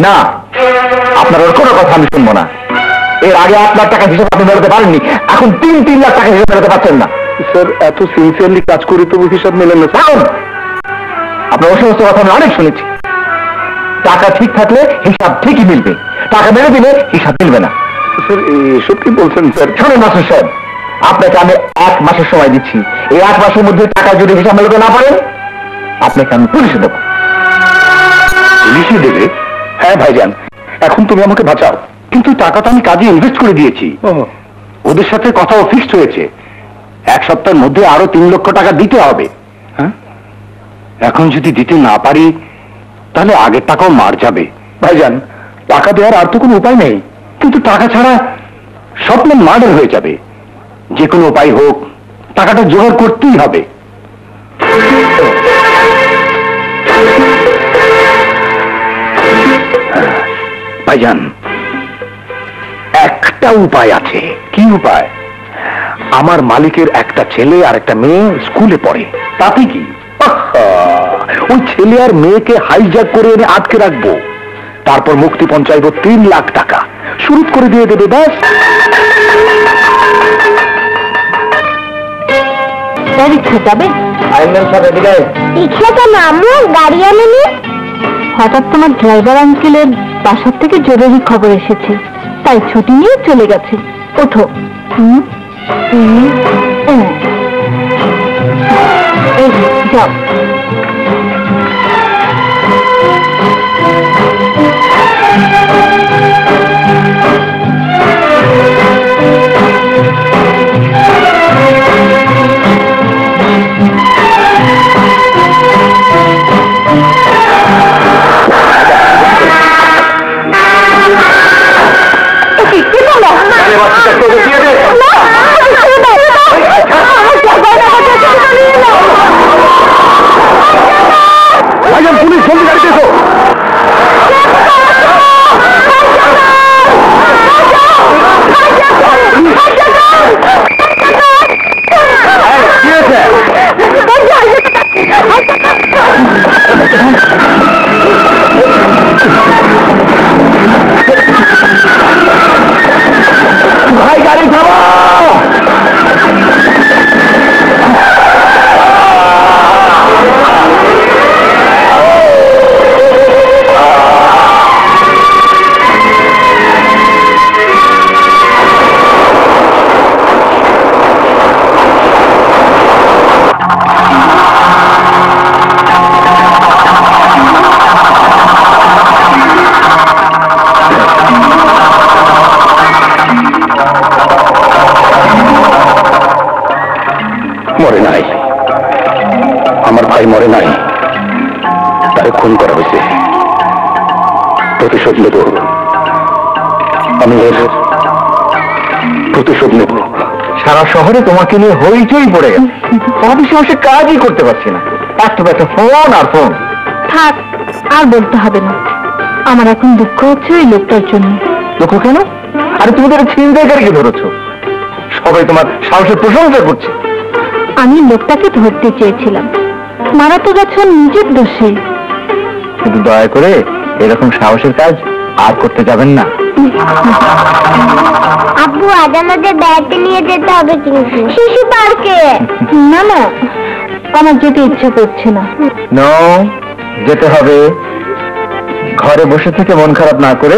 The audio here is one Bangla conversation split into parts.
না, আপনার ওর কোনো কথা আমি শুনবো না। এর আগে 8 লাখ টাকা হিসাব আপনি মেলাতে পারেননি, এখন 3 লাখ টাকা হিসাব মেলাতে পারছেন না। স্যার, এত সিনসিয়ারলি কাজ করি তবু হিসাব মেলেন না। আপনার ওই সমস্ত কথা আমি অনেক শুনেছি। টাকা ঠিক থাকলে হিসাব ঠিকই মিলবে, টাকা মেরে দিলে হিসাব মিলবে না। স্যার, এসব কি বলছেন স্যার? শোনেন মাস্টার সাহেব, আপনাকে আমি 1 মাসের সময় দিচ্ছি। এই 1 মাসের মধ্যে টাকা যদি হিসাব মেলাতে না পারেন, আপনাকে আমি পুলিশে দেবো। পুলিশে দেবে? হ্যাঁ ভাইজান, এখন তুমি আমাকে বাঁচাও। কিন্তু টাকাটা আমি কাজে ইনভেস্ট করে দিয়েছি, ওদের সাথে কথাও ফিক্সড হয়েছে। 1 সপ্তাহের মধ্যে আরো 3 লক্ষ টাকা দিতে হবে। হ্যাঁ, এখন যদি দিতে না পারি তাহলে আগের টাকাও মার যাবে। ভাইজান, টাকা দেওয়ার আর তো কোনো উপায় নেই, কিন্তু টাকা ছাড়া স্বপ্নে মার্ডার হয়ে যাবে। যে কোনো উপায় হোক টাকাটা জোগাড় করতেই হবে। ভাইজান, একটা উপায় আছে। কি উপায়? আমার মালিকের একটা ছেলে আর একটা মেয়ে স্কুলে পড়ে, তাতে কি? ওই ছেলে আর মেয়েকে হাইজ্যাক করে এনে আটকে রাখবো, তারপর মুক্তিপণ চাইবো 3 লাখ টাকা, শুরু করে দিয়ে দেবে। ব্যাস। হঠাৎ তোমার ড্রাইভার আঙ্কেলের বাসার থেকে জরুরি খবর এসেছে, তাই ছুটি নিয়ে চলে গেছে। ওঠো। যাও। পুলিশ, জলদি গাড়িতে এসো। কি হয়েছে? ভাই, গাড়ি থামাও। মরে নাই, আমার ভাই মরে নাই, তারে খুন করা হয়েছে। প্রতিশোধ নেব, আমি এর প্রতিশোধ নেব। সারা শহরে তোমাকে নিয়ে হইচই পড়ে গেছে, অফিসে বসে কাজই করতে পারছি না, একটা ফোন আর ফোন। থাক, আর বলতে হবে না। আমার এখন দুঃখ হচ্ছে ওই লোকটার জন্য। দুঃখ কেন? আরে তুমি তো ছিনতাইকারীকে ধরেছো, সবাই তোমার সাহসের প্রশংসা করছে। আমি লোকটাকে ধরতে চেয়েছিলাম, মারা তো গেছে নিজের দোষে। কিন্তু দয়া করে এরকম সাহসের কাজ আর করতে যাবেন না। আব্বু, আজ আমাদের বেড়াতে নিয়ে যেতে হবে কিন্তু, শিশু পার্কে। না না, আমার যেতে ইচ্ছে করছে না। নো, যেতে হবে। ঘরে বসে থেকে মন খারাপ না করে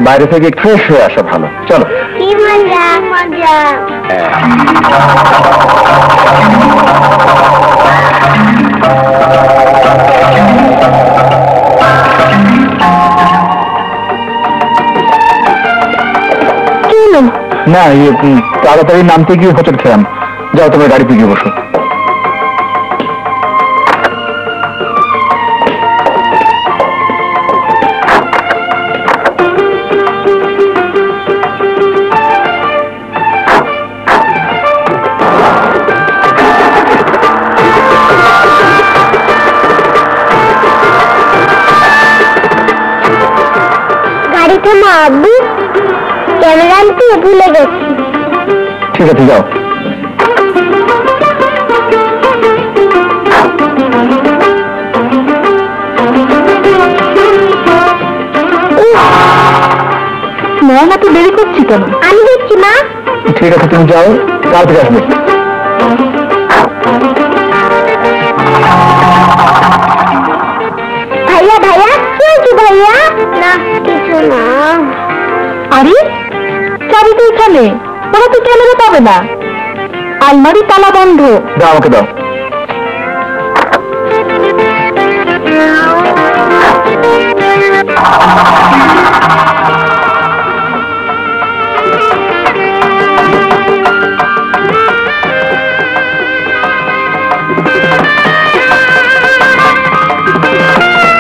বাইরে থেকে ফ্রেশ হয়ে আসা ভালো। চলো। কি মজা মজা। না, তাড়াতাড়ি নামতে গিয়ে হোটেল খেলাম। যাও, তোমার গাড়িতে গিয়ে বসো। গাড়িতে মা, আব্বু ক্যামেরা আনতে ভুলে গেছি। ঠিক আছে, যাও। নয়ন এত দেরি করছি কেন? আমি দেখছি মা। ঠিক আছে, তুমি যাও, কাল থেকে আসবে। ভাইয়া ভাইয়া কি হয়েছে ভাইয়া? না কিছু না। আরে চাবি তো এখানে, ওরা তো ক্যামেরা পাবে না। আলমারি তালা বন্ধ। দাও, আমাকে দাও।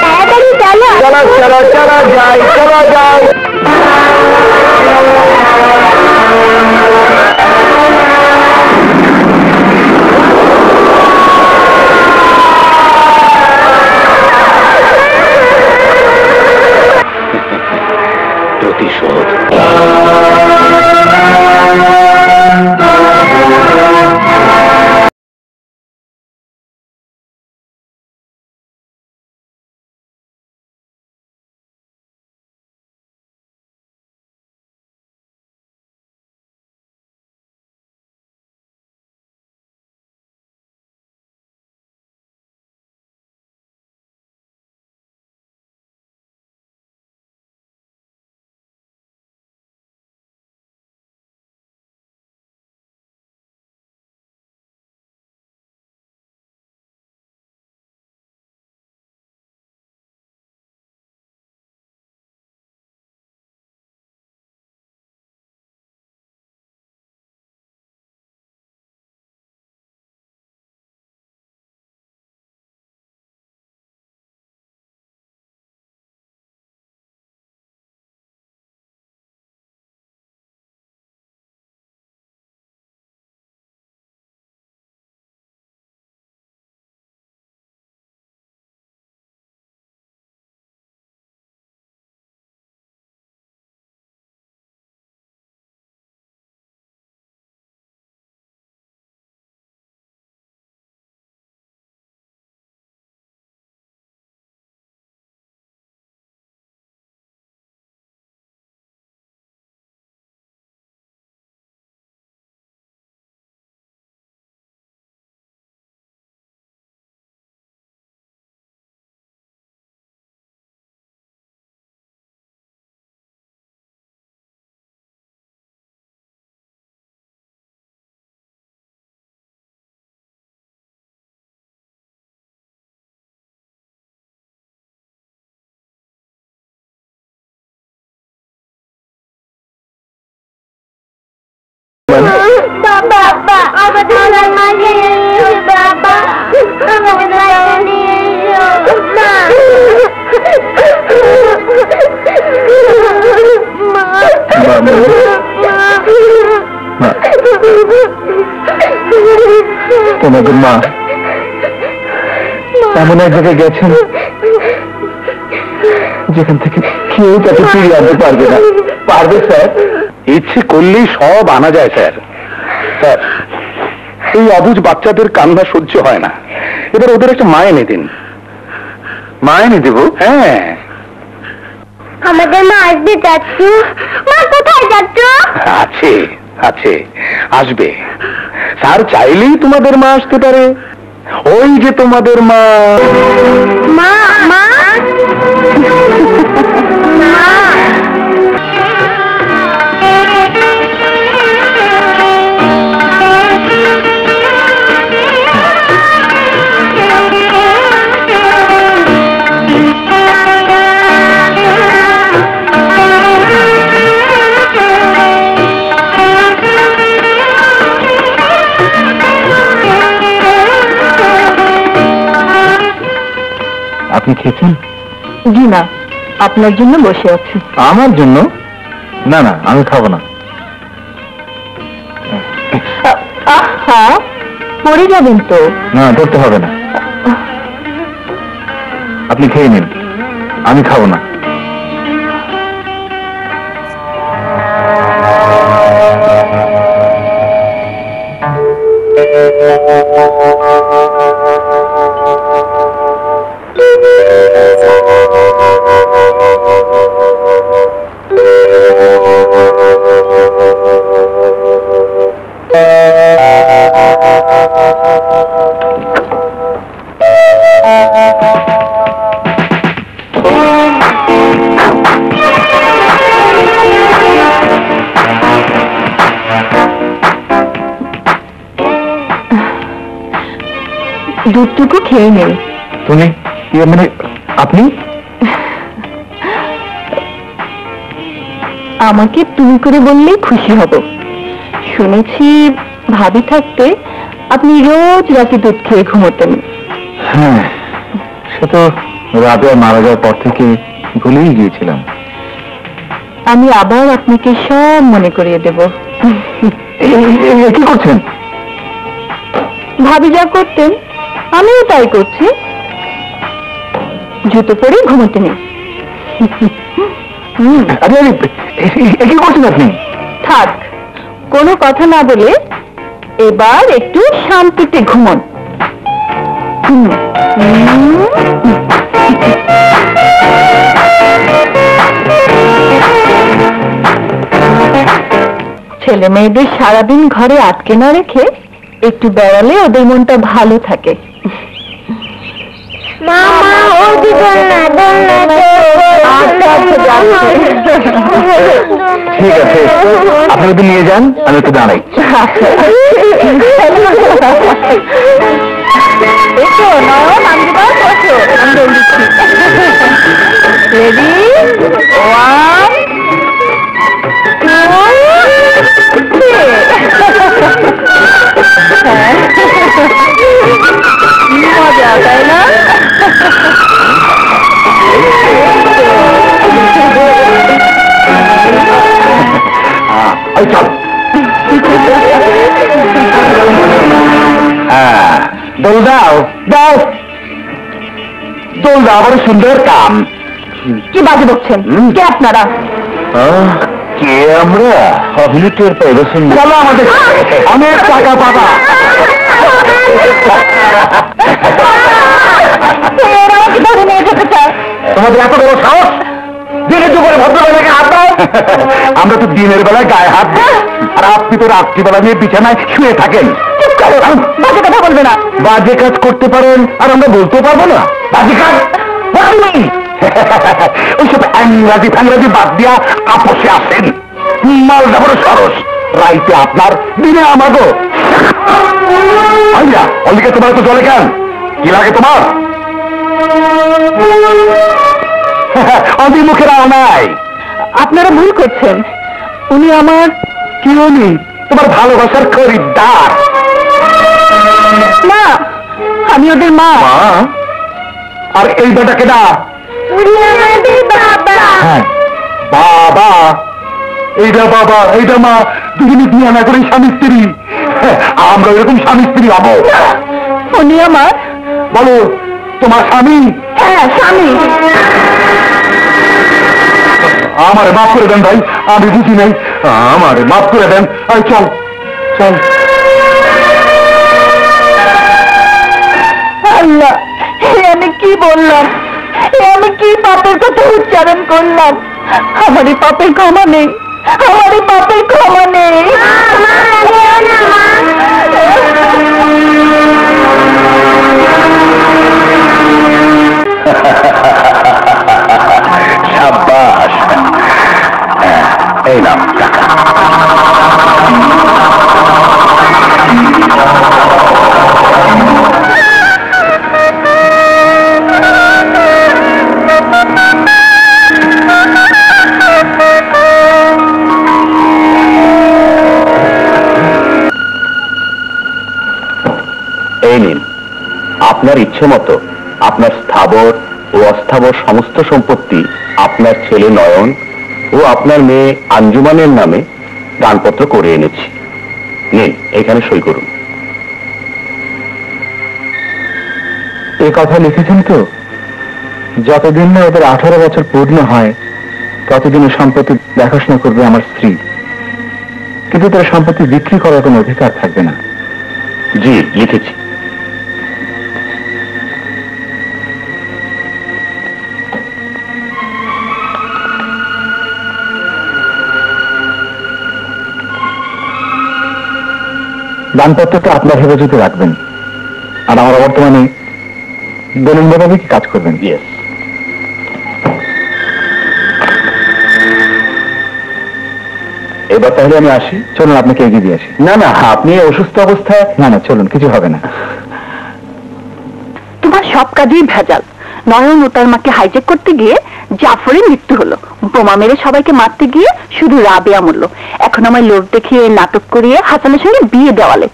তাড়াতাড়ি চলো। চলো চলো চলো যাই, চলো যাই। প্রতিশোধ। বাবা আমাদের মাঝে বাবা আমাদের নিয়ে তোমাদের মা এমন এক জায়গায় গেছেন যেখান থেকে কেউ তাকে ফিরিয়ে আনতে পারবে না। পারবে স্যার? ইচ্ছে করলেই সব আনা যায় স্যার। স্যার, এই অবুঝ বাচ্চাদের কান্না সহ্য হয় না, এবার ওদের একটা মায়নে দিন। মায়নে দেব? হ্যাঁ। আমাদের মা আসবে চাচ্ছু। মা কোথায় চাচ্ছু? আছে আছে, আসবে। স্যার চাইলেই তোমাদের মা আসতে পারে। ওই যে তোমাদের মা। মা মা মা আপনি খেয়েছেন? জি না, আপনার জন্য বসে আছি। আমার জন্য? না না, আমি খাবো না। আহা, পড়ে যাবেন তো। না, ধরতে হবে না, আপনি খেয়ে নিন, আমি খাবো না। দুধটুকু খেয়ে নেই। তুমি মানে আপনি আমাকে তুমি করে বললেই খুশি হব। শুনেছি ভাবি থাকতে আপনি রোজ রাতে দুধ খেয়ে ঘুমোতেন। হ্যাঁ, সে তো রাবেয়া মারা যাওয়ার পর থেকে ভুলেই গিয়েছিলাম। আমি আবার আপনাকে সব মনে করিয়ে দেব। কি করছেন? ভাবি যা করতেন আমিও তাই করছি। জুতো পরে ঘুমোতে নেই। আরে কি করছেন আপনি? থাক, কোনো কথা না বলে এবার একটু শান্তিতে ঘুমন। ছেলে মেয়েদের সারাদিন ঘরে আটকে না রেখে একটু বেড়ালে ওদের মনটা ভালো থাকে। মামা ও কি দোলনা ঠিক আছে, আপনি যদি নিয়ে যান আমি একটু দাঁড়াই। এসো নয়ন, আমি বসো, আমি দোল দিচ্ছি। রেডি, 1 2 মজা তাই না? চল দোল দাও দাও, দোল দাও, বড় সুন্দর কাম। কি বাজে বকছেন? কে আপনারা? কে আমরা? অভিনেত্রীর প্রদর্শন চলো আমাদের, অনেক টাকা পাবা। তোমাদের এত বড় সাহস, দিনের দুপুরে ভদ্রবেলাকে হাত দাও? আমরা তো দিনের বেলায় গায়ে হাত দিই, আর আপনি তো রাত্রিবেলা নিয়ে বিছানায় শুয়ে থাকেন। বাজে কথা বলবে না। বাজে কাজ করতে পারেন আর আমরা বলতে পারবো না? বাজে কাজ ওইসব ইংরাজি ফ্যাংরাজি বাদ দিয়া আপসে আসেন। মালদা বড় সরস, রাইতে আপনার দিনে আমাগো। আইয়া অলিকে তোমার তো জলে কেন? কি লাগে তোমার? অভিমুখের আও নাই। আপনারা ভুল করছেন, উনি আমার। কি উনি? তোমার ভালোবাসার খরিদ্দার। না, আমি ওদের মা। মা? আর এই বেটা কেডা? উনি আমাদের বাবা। হ্যাঁ, বাবা। এইটা বাবা, এইটা মা, দুজনে বিয়ে না করে স্বামী স্ত্রী। আমরা এরকম স্বামী স্ত্রী হবো? উনি আমার। বলো, তোমার স্বামী? হ্যাঁ, স্বামী। আমারে মাফ করে দেন ভাই, আমি বুঝি নাই, আমারে মাফ করে দেন। আয় চল চল। আল্লাহ, আমি কি বললাম? আমি কি পাপের কথা উচ্চারণ করলাম? আমার এই পাপের ক্ষমা নেই, আমার এই পাপের ক্ষমা নেই। সাব্বাস, এই নাও টাকা। এই নিন, আপনার ইচ্ছে মতো আপনার স্থাবর ও অস্থাবর সমস্ত সম্পত্তি আপনার ছেলে নয়ন ও আপনার মেয়ে আঞ্জুমানের নামে দানপত্র করে এনেছি। নিন, এখানে সই করুন। এ কথা লিখেছেন তো? যতদিন না ওদের 18 বছর পূর্ণ হয় ততদিন সম্পত্তি দেখাশোনা করবে আমার স্ত্রী, কিন্তু তার সম্পত্তি বিক্রি করার কোনো অধিকার থাকবে না। জি, লিখেছি। দানপত্রটা আপনার হেফাজতে রাখবেন, আর আমরা বর্তমানে দলিল মোতাবেক কাজ করবেন। ইয়েস। এবার তাহলে আমি আসি। চলুন, আপনাকে এগিয়ে দিয়ে আসি। না না, আপনি অসুস্থ অবস্থায়। না না, চলুন, কিছু হবে না। তোমার সব কাজেই ভেজাল। নয়ন ও তার মাকে হাইজ্যাক করতে গিয়ে জাফরের মৃত্যু হলো, বোমা মেরে সবাইকে মারতে গিয়ে শুধু রাবেয়া মরল। এখন আমায় লোক দেখিয়ে নাটক করিয়ে হাসানের সঙ্গে বিয়ে দেওয়ালে।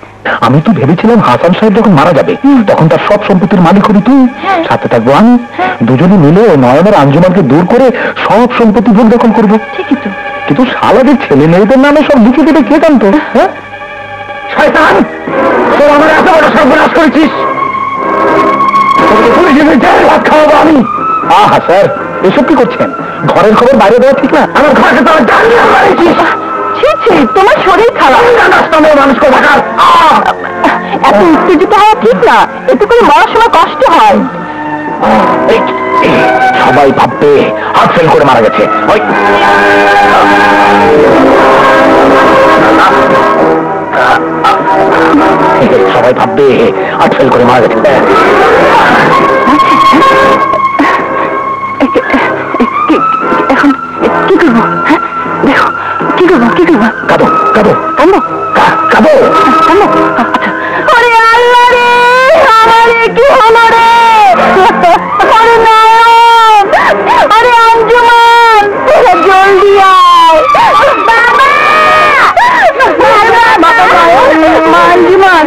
আমি তো ভেবেছিলাম হাসান সাহেব যখন মারা যাবে তখন তার সব সম্পত্তির মালিক হবি তুই, সাথে থাকবো আমি, দুজনে মিলে নয়নের আঞ্জুমানকে দূর করে সব সম্পত্তি ভোগ দখল করবো। ঠিকই তো, কিন্তু শালাদের ছেলে মেয়েদের নামে সব লিখে দেবে কে জানতো? হ্যাঁ শয়তান, তোর আমার এত বড় সর্বনাশ করেছিস, তোকে পুলিশের জেলে ভাত খাওয়াবো আমি। আহা স্যার, এসব কি করছেন? ঘরের খবর বাইরে দেওয়া ঠিক না। আমার ঘরকে তো জানিয়ে মারিছিস। ছি ছি, তোমার শরীর খারাপ। মানুষ করে থাকার এত উত্তেজিত হওয়া ঠিক না, এতে করে মরার সময় কষ্ট হয়। সবাই ভাববে হাত ফেল করে মারা গেছে। ওই সবাই ভাববে হাত ফেল করে মারা গেছে। এখন কি করবো? হ্যাঁ দেখো, কি করবো? কি করবো? কাঁদো কাঁদো কান্দো কাঁদো। কান্দো। আচ্ছা, ওরে আল্লাহ রে, আমার কি হলো রে? ওরে নয়ন, ওরে আঞ্জুমান, তোরা জলদি আয়। বাবা, বাবা নয়ন, মা আঞ্জুমান,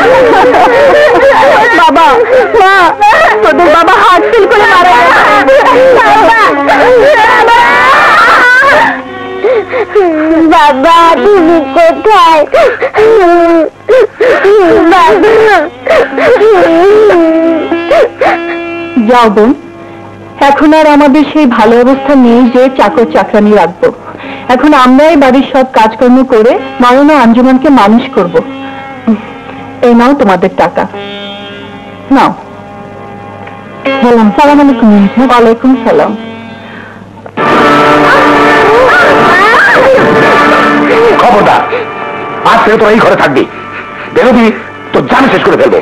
বাবা, মা, তোদের বাবা হার্ট ফেল করে মারা গেছে। বাবা তুমি কোথায়? যাও বোন, এখন আর আমাদের সেই ভালো অবস্থা নেই যে চাকর চাকরানি রাখবো। এখন আমরাই বাড়ির সব কাজকর্ম করে নয়ন ও আঞ্জুমানকে মানুষ করব। এই নাও তোমাদের টাকা, নাও। সালাম। সালাম আলাইকুম। ওয়ালাইকুম সালাম। খবরদার, আজ থেকে তোরা এই ঘরে থাকবি, বেরোবি তোর জান শেষ করে ফেলবো।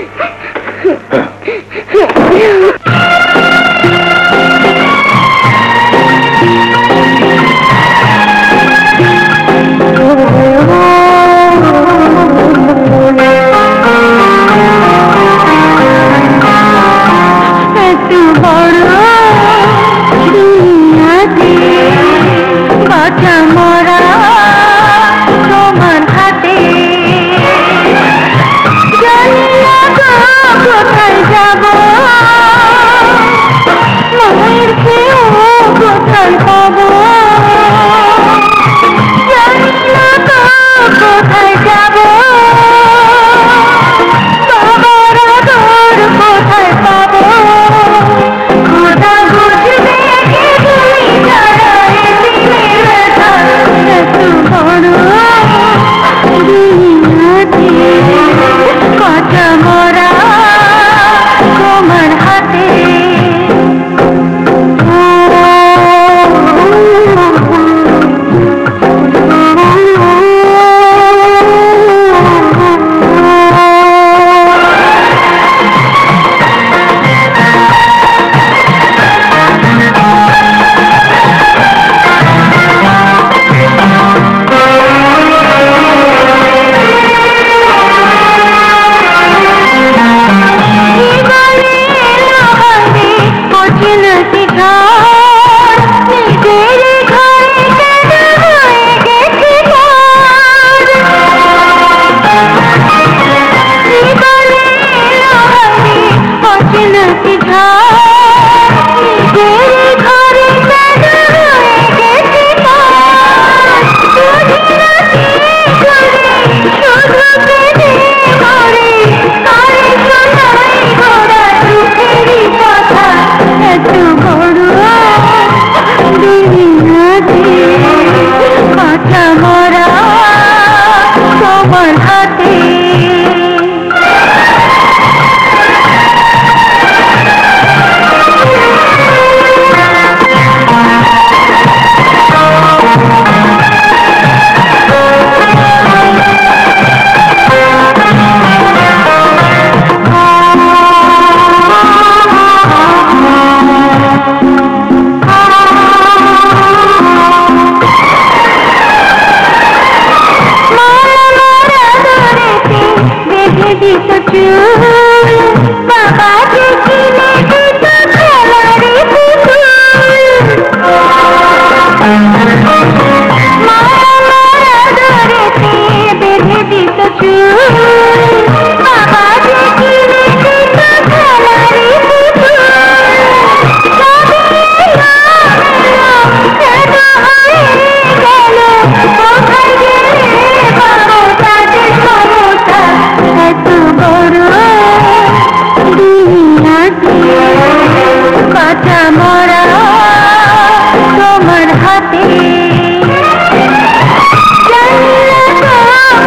হাতে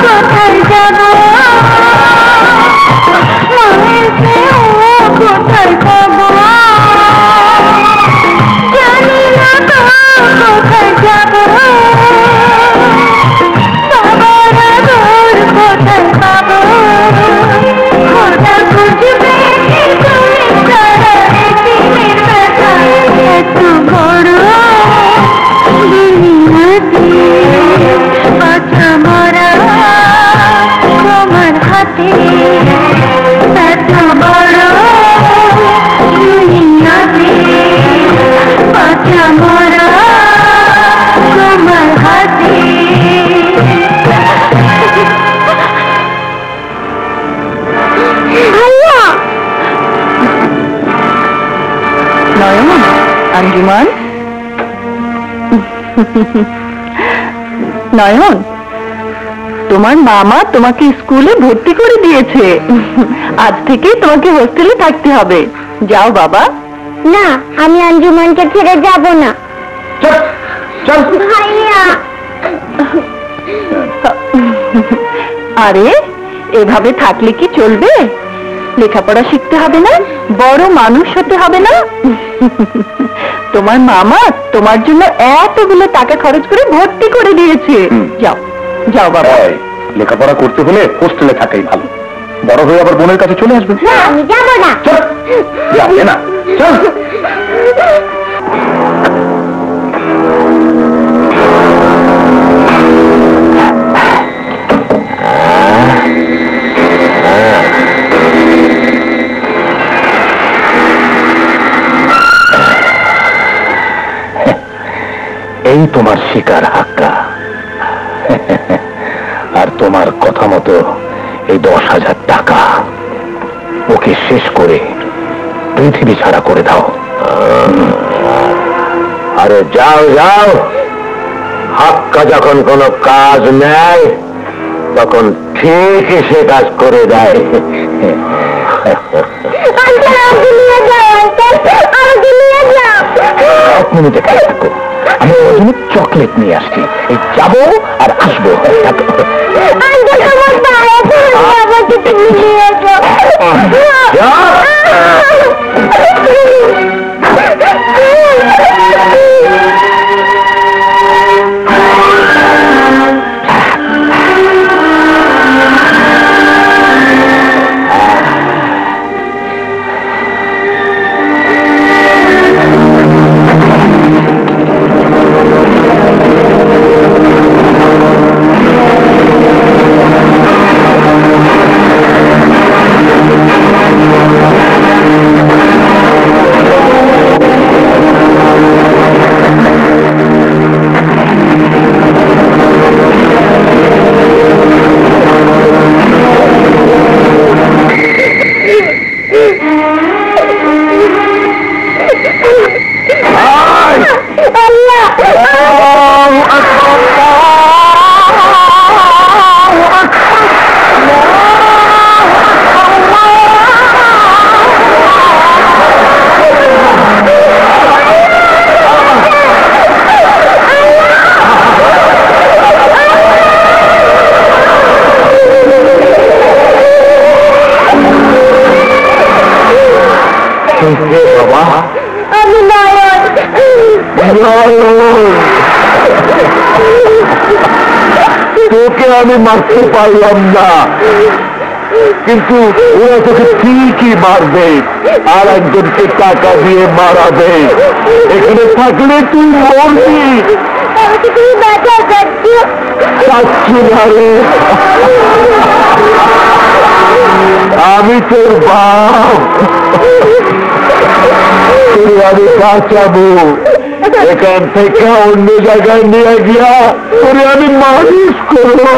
কোথায় যাব মায়ের স্নেহ কোথায় পাবো জানি না তো কোথায় যাব বাবার আদর কোথায় পাবো খোদা খুঁজবে তুমি ছাড়া এতিমের ব্যথা এত বড় দুনিয়াতে বাঁচা মরা তোমার হাতে এত বড় দুনিয়াতে বাঁচা মরা তোমার হাতে ভাইয়া নয়ন আঞ্জুমান নয়ন তোমার মামা তোমাকে স্কুলে ভর্তি করে দিয়েছে আজ থেকে তোমাকে হোস্টেলে থাকতে হবে যাও বাবা না আমি আঞ্জুমানকে ছেড়ে যাব না চল চল ভাইয়া আরে এভাবে থাকলে কি চলবে লেখাপড়া শিখতে হবে না বড় মানুষ হতে হবে না তোমার মামা তোমার জন্য এতগুলো টাকা খরচ করে ভর্তি করে দিয়েছে যাও যাও বাবা এই, লেখাপড়া করতে হলে হোস্টেলে থাকাই ভালো বড় হয়ে আবার বোনের কাছে চলে আসবে না আমি যাব না চল যাবে না চল এই তোমার শিকার হাক্কা আর তোমার কথা মতো এই 10,000 টাকা ওকে শেষ করে পৃথিবী ছাড়া করে দাও আরে যাও যাও হাক্কা যখন কোনো কাজ নেয় তখন ঠিকই সে কাজ করে দেয় আঙ্কেল আমাকে নিয়ে যাও আঙ্কেল আমাকে নিয়ে যাও 1 মিনিট এখানে থাকো আমি ওর জন্য চকলেট নিয়ে আসছি এই যাবো আর আসবো আঙ্কেল আমার পায়ে ধরে আমাকে তুমি নিয়ে যাও যাও। আমি নয়ন তোকে আমি মারতে পারলাম না কিন্তু ওরা তোকে ঠিকই মারবে আর একজনকে টাকা দিয়ে মারাবে এখানে থাকলে তুই মরবি আমাকে তুমি বাঁচাও চাচ্ছি চাচ্ছি না রে আমি তোর বাপ তোরে আমি বাঁচাবো এখান থেকে অন্য জায়গায় নিয়ে গিয়া তোরে আমি মানুষ করবো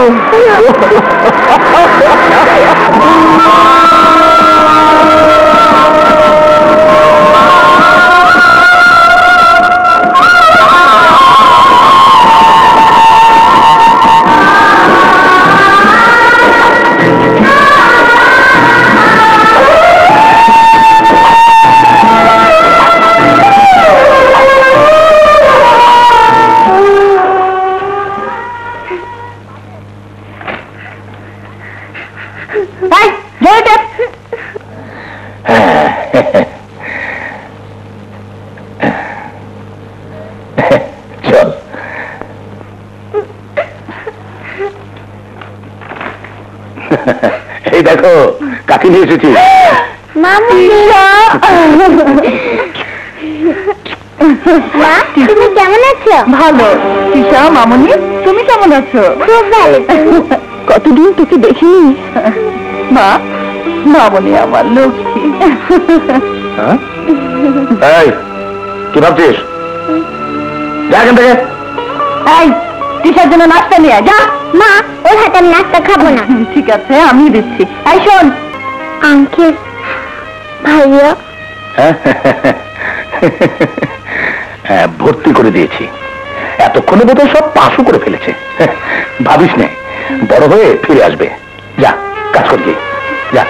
এই দেখো কাকে নিয়ে এসেছি। মামুনি মা, তুমি কেমন আছো? ভালো। তিশা, মামনি, তুমি কেমন আছো? খুব ভালো। কতদিন তোকে দেখিনি। মা, মামনি আমার লক্ষ্মী। এই কি ভাবছিস? যা এখান থেকে। এই, তিশার জন্য নাস্তা নিয়ে আয়, যা। মা, ওর হাতে আমি নাস্তা খাবো না। ঠিক আছে, আমি দিচ্ছি। এই শোন, আঙ্কেল, ভাইয়া, হ্যাঁ, ভর্তি করে দিয়েছি। এতক্ষণে বোধহয় সব পাশও করে ফেলেছে। ভাবিস নে, বড় হয়ে ফিরে আসবে। যা কাজ করবি, যা।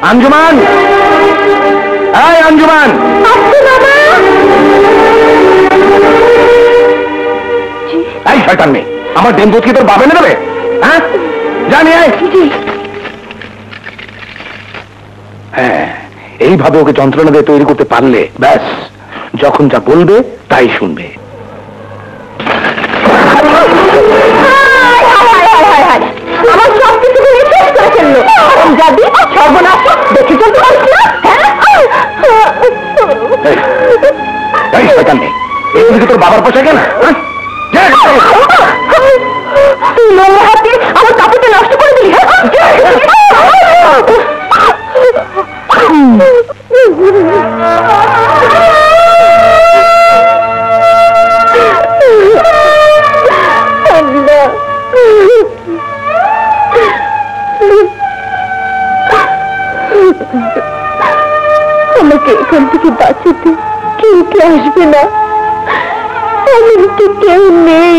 আঞ্জুমান, এই আঞ্জুমান, এই শয়তান মেয়ে, আমার ডিম দুধ কি তোর বাবা এনে দেবে? হ্যাঁ, জানি। হ্যাঁ, এইভাবে ওকে যন্ত্রণা দিয়ে তৈরি করতে পারলে ব্যাস, যখন যা বলবে তাই শুনবে। আমার সব কিছু শেষ করে ফেললো। যাবি সর্বনাশ, দেখে চলতে পারিস না? এই শয়তান মেয়ে, এগুলো কি তোর বাবার পোশাকে না? তুই নোংরা হাতে আমার কাপড়টা নষ্ট করে দিলি। আমাকে এখান থেকে বাঁচাতে কেউ কি আসবে না? আমার তো কেউ নেই।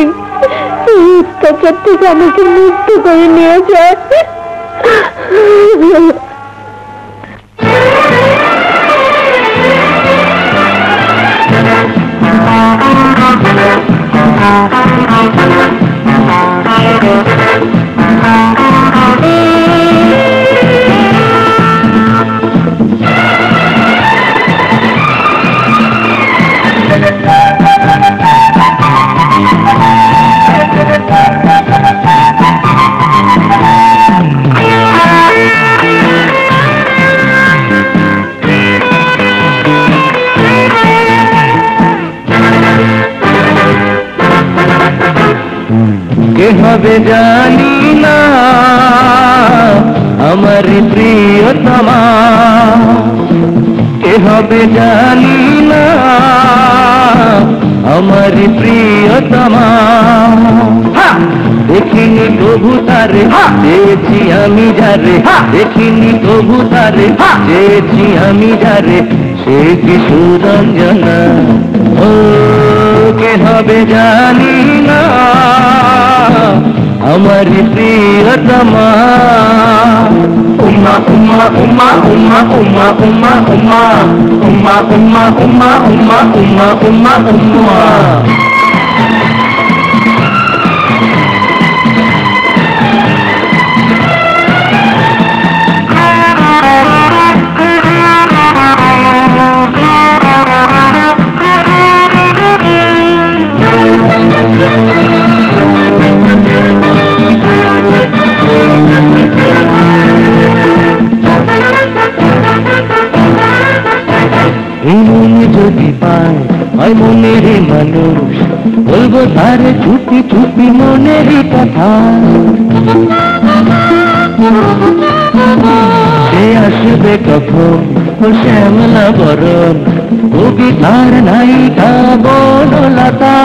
এই অত্যাচার থেকে আমাকে মুক্ত করে নিয়ে যায়। কে হবে জানি না আমার প্রিয়তমা, কে হবে জানি না আমার প্রিয়তমা। দেখিনি প্রভু তারে, চেয়েছি আমি যারে, দেখিনি প্রভু তারে, চেয়েছি আমি যারে, সে কি সুরঞ্জনা। ও কে হবে জানি না আমার প্রিয়তমা। উম্মা উম্মা উম্মা উম্মা উম্মা উম্মা উম্মা উম্মা উম্মা উম্মা উম্মা উম্মা উম্মা উম্মা। যদি পায় হয় মনের মানুষ, বলবো তারে চুপি চুপি মনের কথা। সে আসবে কখন ও শ্যামলা বরণ, কবিতার নায়িকা বনলতা।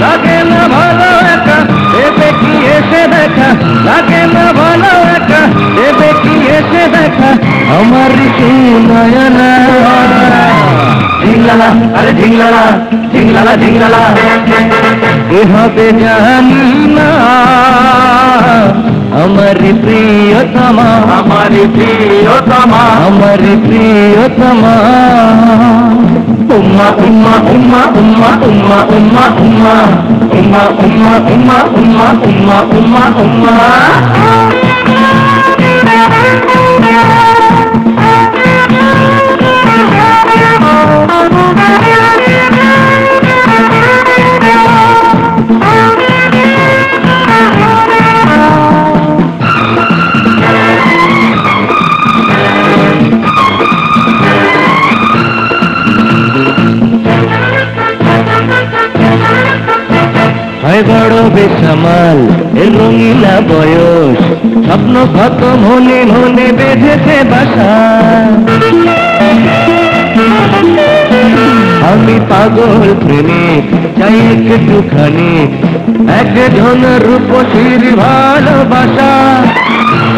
লাগে না ভালো একা, দেবে কি এসে দেখা, লাগে না ভালো একা, দেবে কি এসে দেখা আমার সেই নয়না। লীলা ঝিংলালা আরে ঝিংলালা ঝিংলালা ঝিংলালা কি হবে জানি না আমার প্রিয়তমা আমার প্রিয়তমা আমার প্রিয়তমা উম্মা উম্মা উম্মা উম্মা উম্মা উম্মা উম্মা উম্মা উম্মা উম্মা উম্মা উম্মা উম্মা উম্মা হয় বড় বেসামাল এর রঙিলা বয়স স্বপ্ন কত মনে মনে বেঁধেছে বাসা আমি পাগল প্রেমিক চাই একটুখানি একজন রূপসীর ভালোবাসা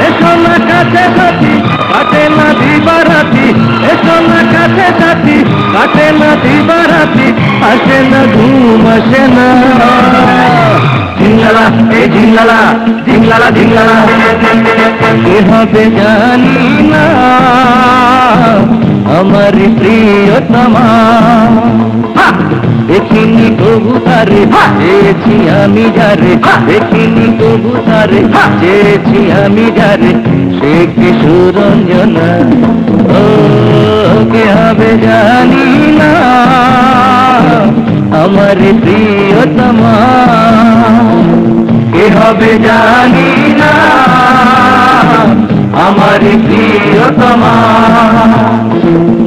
এসো না কাছে সাথী কাটে না দিবারাতি এসো না কাছে সাথী কাটে না দিবারাতি আসে না ঘুম আসে না ঝিংলালা এই ঝিংলালা ঝিংলালা ঝিংলালা কি হবে জানি না আমার প্রিয়তমা দেখিনি তবু তারে চেয়েছি আমি যারে দেখিনি তবু তারে চেয়েছি আমি যারে সে কি সুরঞ্জনা ও কে হবে জানি না আমার প্রিয়তমা কে হবে জানি না আমার প্রিয়তমা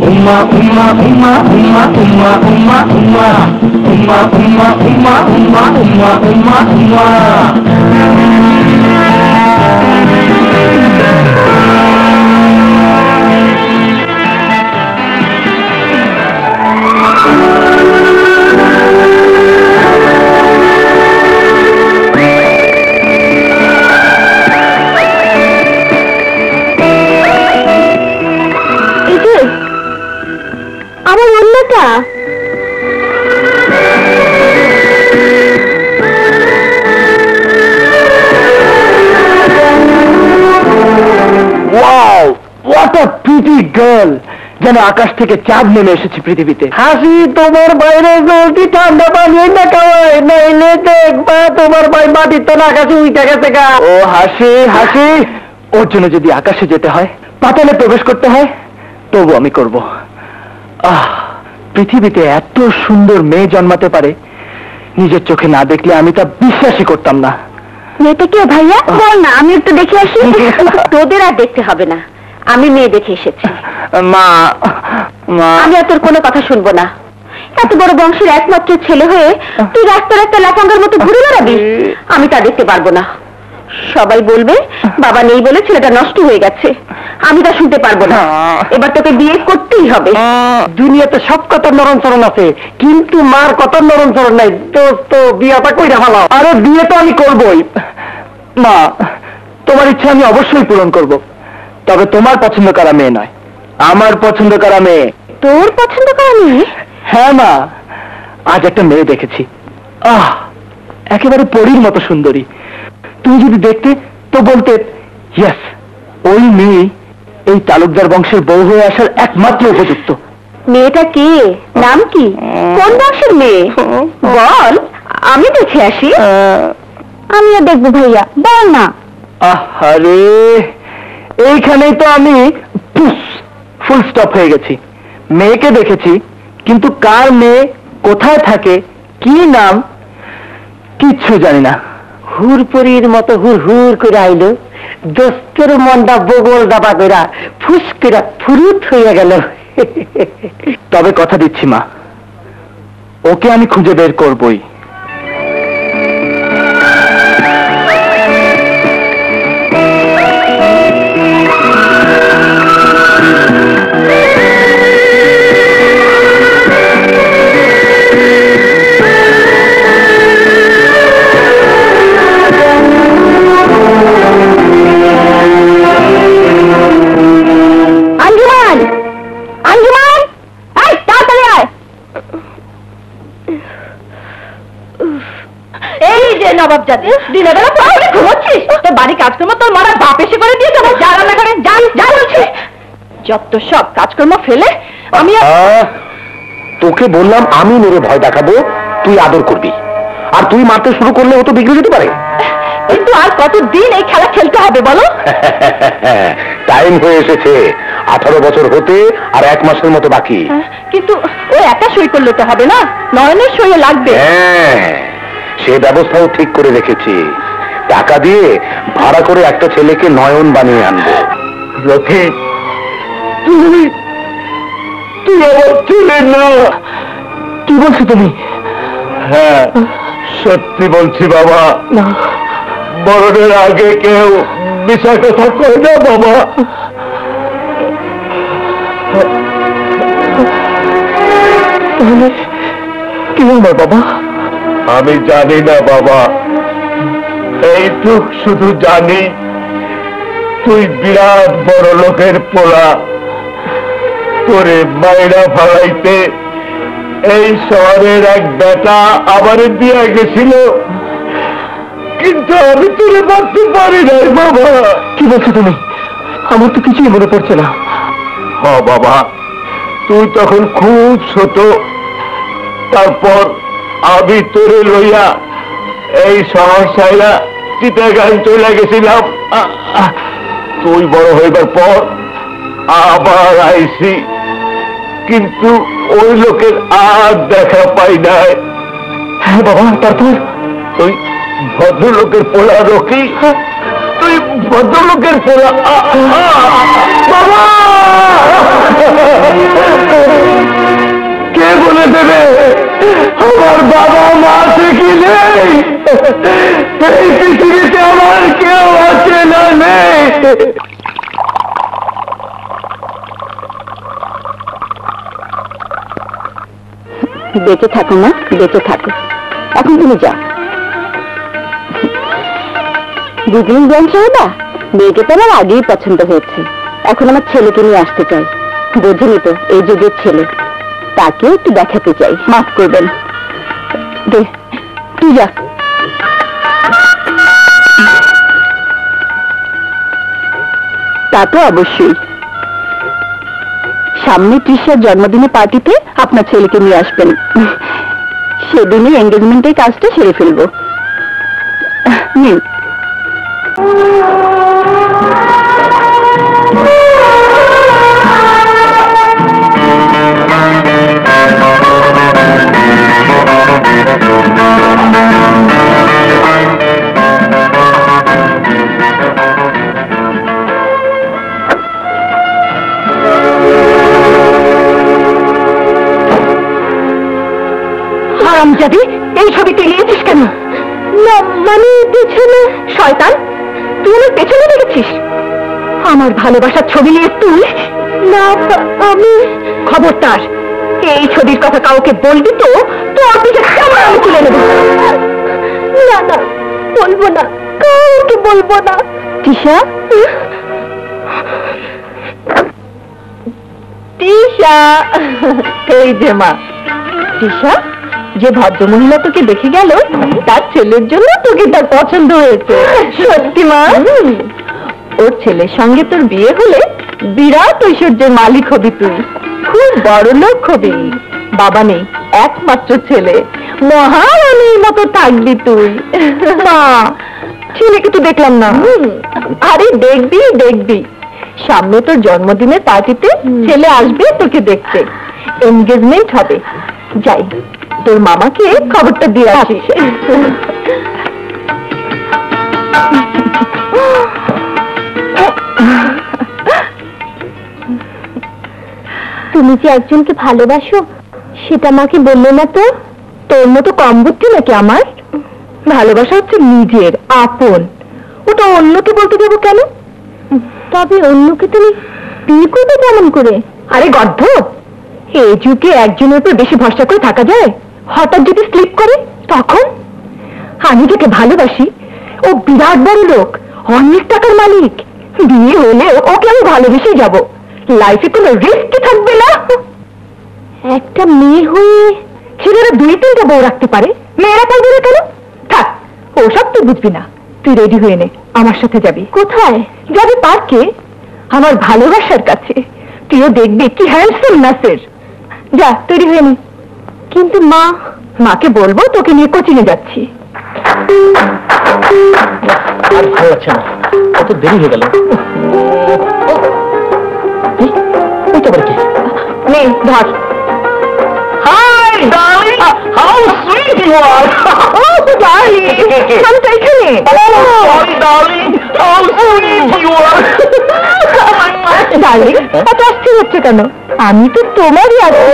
উম্মা উম্মা উম্মা উম্মা উম্মা উম্মা উম্মা উম্মা উম্মা উম্মা উম্মা উম্মা উম্মা উম্মা আমার অন্যটা wow what a pretty girl, যেন আকাশ থেকে চাঁদ নেমে এসেছে পৃথিবীতে। হাসি তোমার বাইরে জলদি ঠান্ডা পানি না খাওয়াই, নাইলে দেখবা তোমার ভাই মাটির তো আকাশে উঠে গেছে গা। ও হাসি হাসি, ওর জন্য যদি আকাশে যেতে হয়, পাতালে প্রবেশ করতে হয়, তবু আমি করব। পৃথিবীতে এত সুন্দর মেয়ে জন্মাতে পারে, নিজের চোখে না দেখলে আমি তা বিশ্বাসই করতাম না। মেয়েটা কে ভাইয়া? বল না, আমি একটু দেখে আসি। তোদের আর দেখতে হবে না, আমি মেয়ে দেখে এসেছি। মা মা, আমি আর তোর কোনো কথা শুনবো না। এত বড় বংশের একমাত্র ছেলে হয়ে তুই রাস্তার একটা লাফাঙ্গার মতো ঘুরে বেড়াবি, আমি তা দেখতে পারবো না। সবাই বলবে বাবা নেই বলে ছেলেটা নষ্ট হয়ে গেছে, আমি তা শুনতে পারবো না। এবার তোকে বিয়ে করতেই হবে। দুনিয়াতে সব কথার নরম চরণ আছে, কিন্তু মার কথার নরম চরণ নাই। তো বিয়েটা কইরা ফেলাও। আরে বিয়ে তো আমি করবই মা, তোমার ইচ্ছা আমি অবশ্যই পূরণ করব, তবে তোমার পছন্দ করা মেয়ে নয়, আমার পছন্দ করা মেয়ে। তোর পছন্দ করা মেয়ে? হ্যাঁ মা, আজ একটা মেয়ে দেখেছি, একেবারে পরীর মতো সুন্দরী। তুমি যদি দেখতে তো বলতে ইয়েস, ওই মেয়ে এই তালুকদার বংশের বউ হয়ে আসার একমাত্র উপযুক্ত। মেয়েটা কে? নাম কি? কোন বংশের মেয়ে? বল, আমি দেখে আসি। আমিও দেখবো ভাইয়া, বল না। আরে এইখানেই তো আমি ফুল স্টপ হয়ে গেছি। মেয়েকে দেখেছি, কিন্তু কার মেয়ে, কোথায় থাকে, কি নাম, কিচ্ছু জানি না। হুরপরির মতো হুর হুর করে আইলো, দোস্তের মনটা বগল দাবা করা ফুস করে ফুরুত হয়ে গেল। তবে কথা দিচ্ছি মা, ওকে আমি খুঁজে বের করবই। বজ্জাতে দিনের বেলা পড়ে ঘুমোচ্ছিস? তোর বাড়ি কাজকর্ম তোর মারা বাপ এসে করে দিয়ে যাবে। যা রান্না করে যা যা বলছি। যত সব কাজকর্ম ফেলে আমি তোকে বললাম আমি মেরে ভয় দেখাবো, তুই আদর করবি, আর তুই মারতে শুরু করলে ও তো বিগড়ে যেতে পারে। কিন্তু আর কতদিন এই খেলা খেলতে হবে বলো? টাইম হয়ে এসেছে, 18 বছর হতে আর 1 মাসের মতো বাকি। কিন্তু ও একা সই করলে তো হবে না, নয়নের সইও লাগবে। হ্যাঁ, সে ব্যবস্থাও ঠিক করে রেখেছি। টাকা দিয়ে ভাড়া করে একটা ছেলেকে নয়ন বানিয়ে আনবো। রথি, তুই আমার ছেলে না। কি বলছো তুমি? হ্যাঁ, সত্যি বলছি বাবা। মরণের আগে কেউ মিছা কথা কয় না বাবা। তাহলে কি হবে বাবা? আমি জানি না বাবা, এইটুক শুধু জানি তুই বিরাট বড় লোকের পোলা। তোরে মাইরা ফালাইতে এই শহরের এক বেটা আবার দিয়ে গেছিল, কিন্তু আমি তোরে ভাবতে পারি নাই বাবা। কি বলছো তুমি? আমার তো কিছুই মনে পড়ছে না। হ বাবা, তুই তখন খুব ছোট। তারপর আমি তোরে লইয়া এই শহর ছাইরা চিটাগাং চলে গেছিলাম। তুই বড় হইবার পর আবার আইছি, কিন্তু ওই লোকের আর দেখা পাই নাই। হ্যাঁ বাবা, তারপর তুই ভদ্রলোকের পোলা রকি, তুই ভদ্রলোকের পোলা। বাবা, কে বলে দেবে আমার বাবা মা আছে কি নেই? এই পৃথিবীতে আমার কেউ আছে না নেই? বেঁচে থাকো মা, বেঁচে থাকো। এখন তুমি যাও। বুঝলেন জ্ঞান সাহেবা, মেয়েকে তো আমার আগেই পছন্দ হয়েছে। এখন আমার ছেলেকে নিয়ে আসতে চাই। বোঝেনি তো এই যুগের ছেলে, তাকে একটু দেখাতে চাই। মাফ করবেন। দে, তুই যা। তা তো অবশ্যই। সামনে তৃষার জন্মদিনে পার্টিতে আপনার ছেলেকে নিয়ে আসবেন। সেদিনই এঙ্গেজমেন্টের কাজটা সেরে ফেলবো। নিন। হারামজাদি, এই ছবিতে নিয়েছিস কেন? না মানে পেছনে। শয়তান, তুই আমার পেছনে দেখেছিস? আমার ভালোবাসার ছবি নিয়ে তুই? না আমি। খবরদার, এই ছবির কথা কাউকে বলবি তো তোর পিছে কামড় আমি তুলে নেব। না না, বলবো না, কাউকে বলবো না। তৃষা, তৃষা, এই যে মা। তৃষা, যে ভদ্রমহিলা তোকে দেখে গেল তার ছেলের জন্য তোকে তার পছন্দ হয়েছে। সত্যি মা? ওর ছেলের সঙ্গে তোর বিয়ে হলে বিরাট ঐশ্বর্যের মালিক হবি তুই, খুব বড় লোক হবি। বাবা নেই, একমাত্র ছেলে, মহারানীর মতো থাকবি তুই। মা, ছেলেকে তো দেখলাম না। আরে দেখবি দেখবি, সামনে তোর জন্মদিনের পার্টিতে ছেলে আসবে তোকে দেখতে, এনগেজমেন্ট হবে। যাই, তোর মামাকে খবরটা দিয়ে আসিস। তুমি যে একজনকে ভালোবাসো সেটা মাকে বললে না তো? তোর মতো কম বুদ্ধি নাকি আমার? ভালোবাসা হচ্ছে নিজের, আপন। ওটা অন্যকে বলতে যাবো কেন? তবে অন্যকে তুমি বিয়ে করবে কেমন করে? আরে গর্ধ, এই যুগে একজনের উপর বেশি ভরসা করে থাকা যায়? হঠাৎ যদি স্লিপ করে তখন? আমি যাকে ভালোবাসি ও বিরাট বড় লোক, অনেক টাকার মালিক। বিয়ে হলে ওকে আমি ভালোবেসে যাব, লাইফে কোনো রিস্ক থাকবে না। একটা মেয়ে হয়ে ছেলেরা 2-3টা বউ রাখতে পারে, মেয়েরা পারবে না কেন? থাক, ওসব তুই বুঝবি না। তুই রেডি হয়ে নে, আমার সাথে যাবি। কোথায় যাবি? পার্কে, আমার ভালোবাসার কাছে। তুইও দেখবি কি হ্যান্ডসাম নাসের। যা তৈরি হয়ে নে। কিন্তু মা, মাকে বলবো তোকে নিয়ে কোচিংয়ে যাচ্ছি। আর ভালো লাগছে না, কত দেরি হয়ে গেল। ওইটা আবার কি? নে ধর। Hi, darling. How sweet you are. Oh, darling. আমি তো এখানে। Sorry, darling. How sweet you are. Darling, এত অস্থির হচ্ছে কেন? আমি তো তোমারই আছি।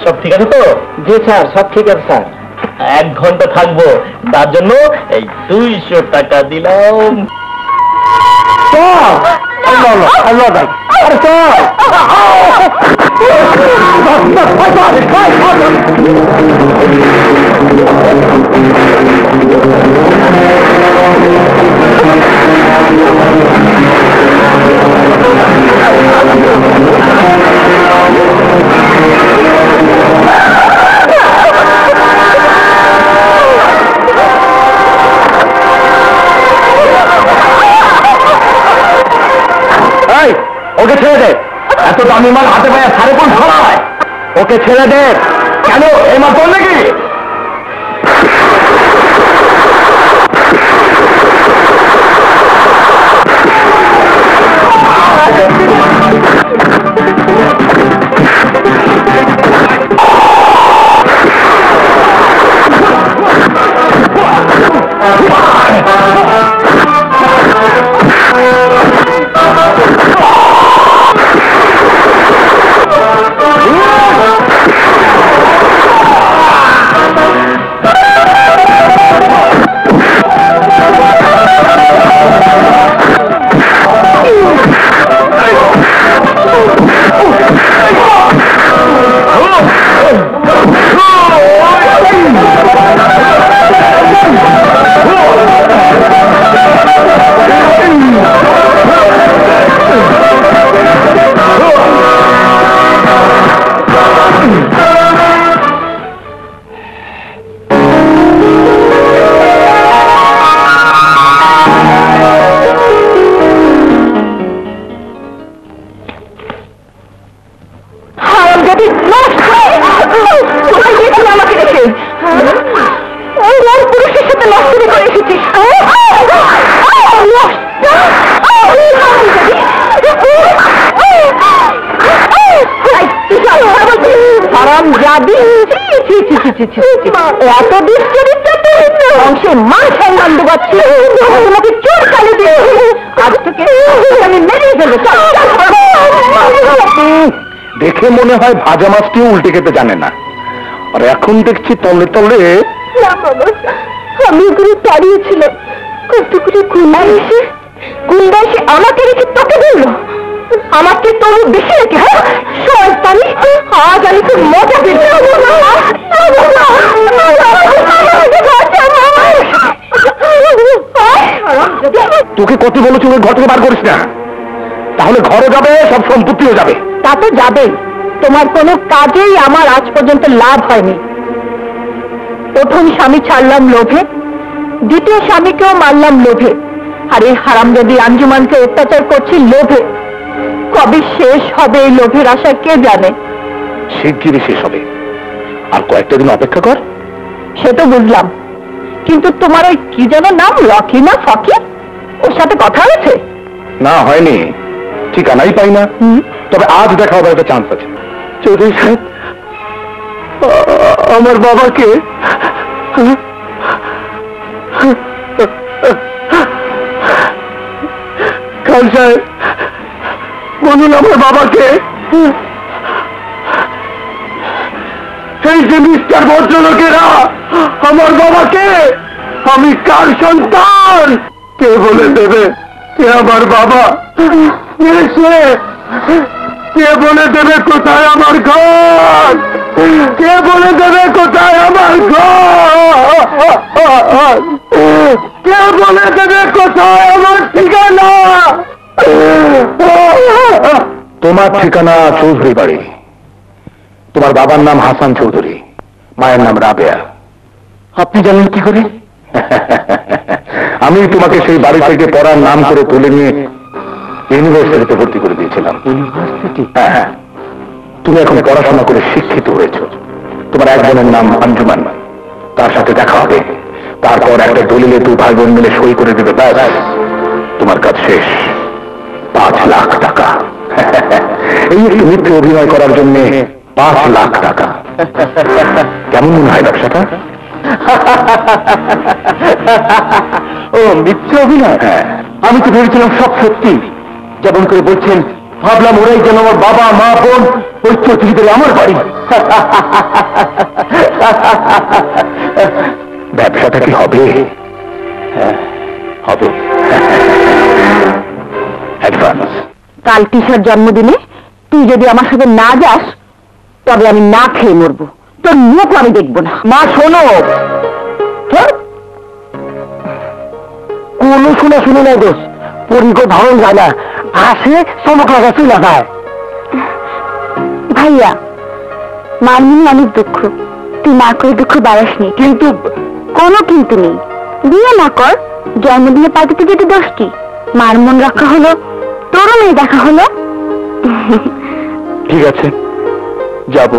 সব ঠিক আছে তো? জি স্যার, সব ঠিক আছে স্যার। 1 ঘন্টা থাকবো, তার জন্য এই 200 টাকা দিলাম। ওকে ছেড়ে দে, এত দামি মাল হাতে পায়ে সাড়ে কোন ছড়ায়। ওকে ছেড়ে দে। কেন, এই মাল তোর নাকি? এত অংশের মান সম্মান ডুবাচ্ছি, তোমাকে চোর কালে দিয়ে আজ থেকে আমি মেরে ফেলবো। দেখে মনে হয় ভাজা মাছটিও উল্টে খেতে জানে না, আর এখন দেখছি তলে তলে। আমি ওখানে দাঁড়িয়েছিলাম, কত করে গুন্ডা এসে আমাকে রেখে তোকে বললো। আমাকে তোর বেশি রেখে, হ্যাঁ শয়তানি, আজ আমি খুব মজা পেয়েছি। তোকে কত বলেছি ওই ঘর থেকে বার করিস না, তাহলে ঘরও যাবে, সব সম্পত্তিও যাবে। তা তো যাবেই, তোমার কোনো কাজেই আমার আজ পর্যন্ত লাভ হয়নি। প্রথম স্বামী ছাড়লাম লোভে, দ্বিতীয় স্বামীকেও মারলাম লোভে, আর এই হারামজাদি আঞ্জুমানকে অত্যাচার করছি লোভে। কবে শেষ হবে এই লোভের আশা কে জানে। শিগগিরই শেষ হবে, আর কয়েকটা দিন অপেক্ষা কর। সে তো বুঝলাম, কিন্তু তোমার ওই কি যেন নাম, রকি না ফকি, ওর সাথে কথা হয়েছে? না, হয়নি, ঠিকানাই পাই না। তবে আজ দেখা হবে একটা চান্স আছে। চৌধুরী সাহেব, আমার বাবাকে খান সাহেব বলুন, আমার বাবাকে এই যে মিস্টার ভদ্রলোকেরা আমার বাবাকে, আমি কার সন্তান কে বলে দেবে? কে আমার বাবা? কে বলে দেবে কোথায় আমার ঘর? কে বলে দেবে কোথায় আমার ঘর? কে বলে দেবে কোথায় আমার ঠিকানা? তোমার ঠিকানা চৌধুরী বাড়ি। তোমার বাবার নাম হাসান চৌধুরী, মায়ের নাম রাবেয়া। আপনি জানেন কি করে? আমি তোমাকে সেই বাড়ি থেকে পড়ার নাম করে তুলে নিয়ে ইউনিভার্সিটিতে ভর্তি করে দিয়েছিলাম। ইউনিভার্সিটি? হ্যাঁ, তুমি এখন পড়াশোনা করে শিক্ষিত হয়েছ। তোমার এক বোনের নাম আঞ্জুমান, তার সাথে দেখা হবে, তারপর একটা দলিলে 2 ভাই বোন মিলে সই করে দেবে, ব্যাস তোমার কাজ শেষ। 5 লাখ টাকা। এই একটু মিথ্যে অভিনয় করার জন্য 5 লাখ টাকা। কেমন মনে হয় ব্যবসাটা? ও মিথ্যে অভিনয়? হ্যাঁ, আমি তো ভেবেছিলাম সব সত্যি। যেমন করে বলছেন, ভাবলাম ওরাই যেন আমার বাবা মা বোন, ওই চৌধুরীদের আমার বাড়ি। ব্যবসাটা কি হবে? হ্যাঁ, হবে। অ্যাডভান্স। কাল তিশার জন্মদিনে তুই যদি আমার সাথে না যাস, তবে আমি না খেয়ে মরবো। তোর মুখ আমি দেখবো না। মা শোনো, কোনো শোনা শুনে নাই দোষ। পরিকো ধরন যায় না, আসে চমক লাগা চলে যায়। ভাইয়া, মাননি অনেক দুঃখ, তুই না করে দুঃখ বাড়াসনি। কিন্তু কোনো কিন্তু নেই, বিয়ে না কর, জন্মদিনে পার্টিতে যেতে দোষ কি? মার মন রাখা হলো, তোরও মেয়ে দেখা হলো। ঠিক আছে, যাব।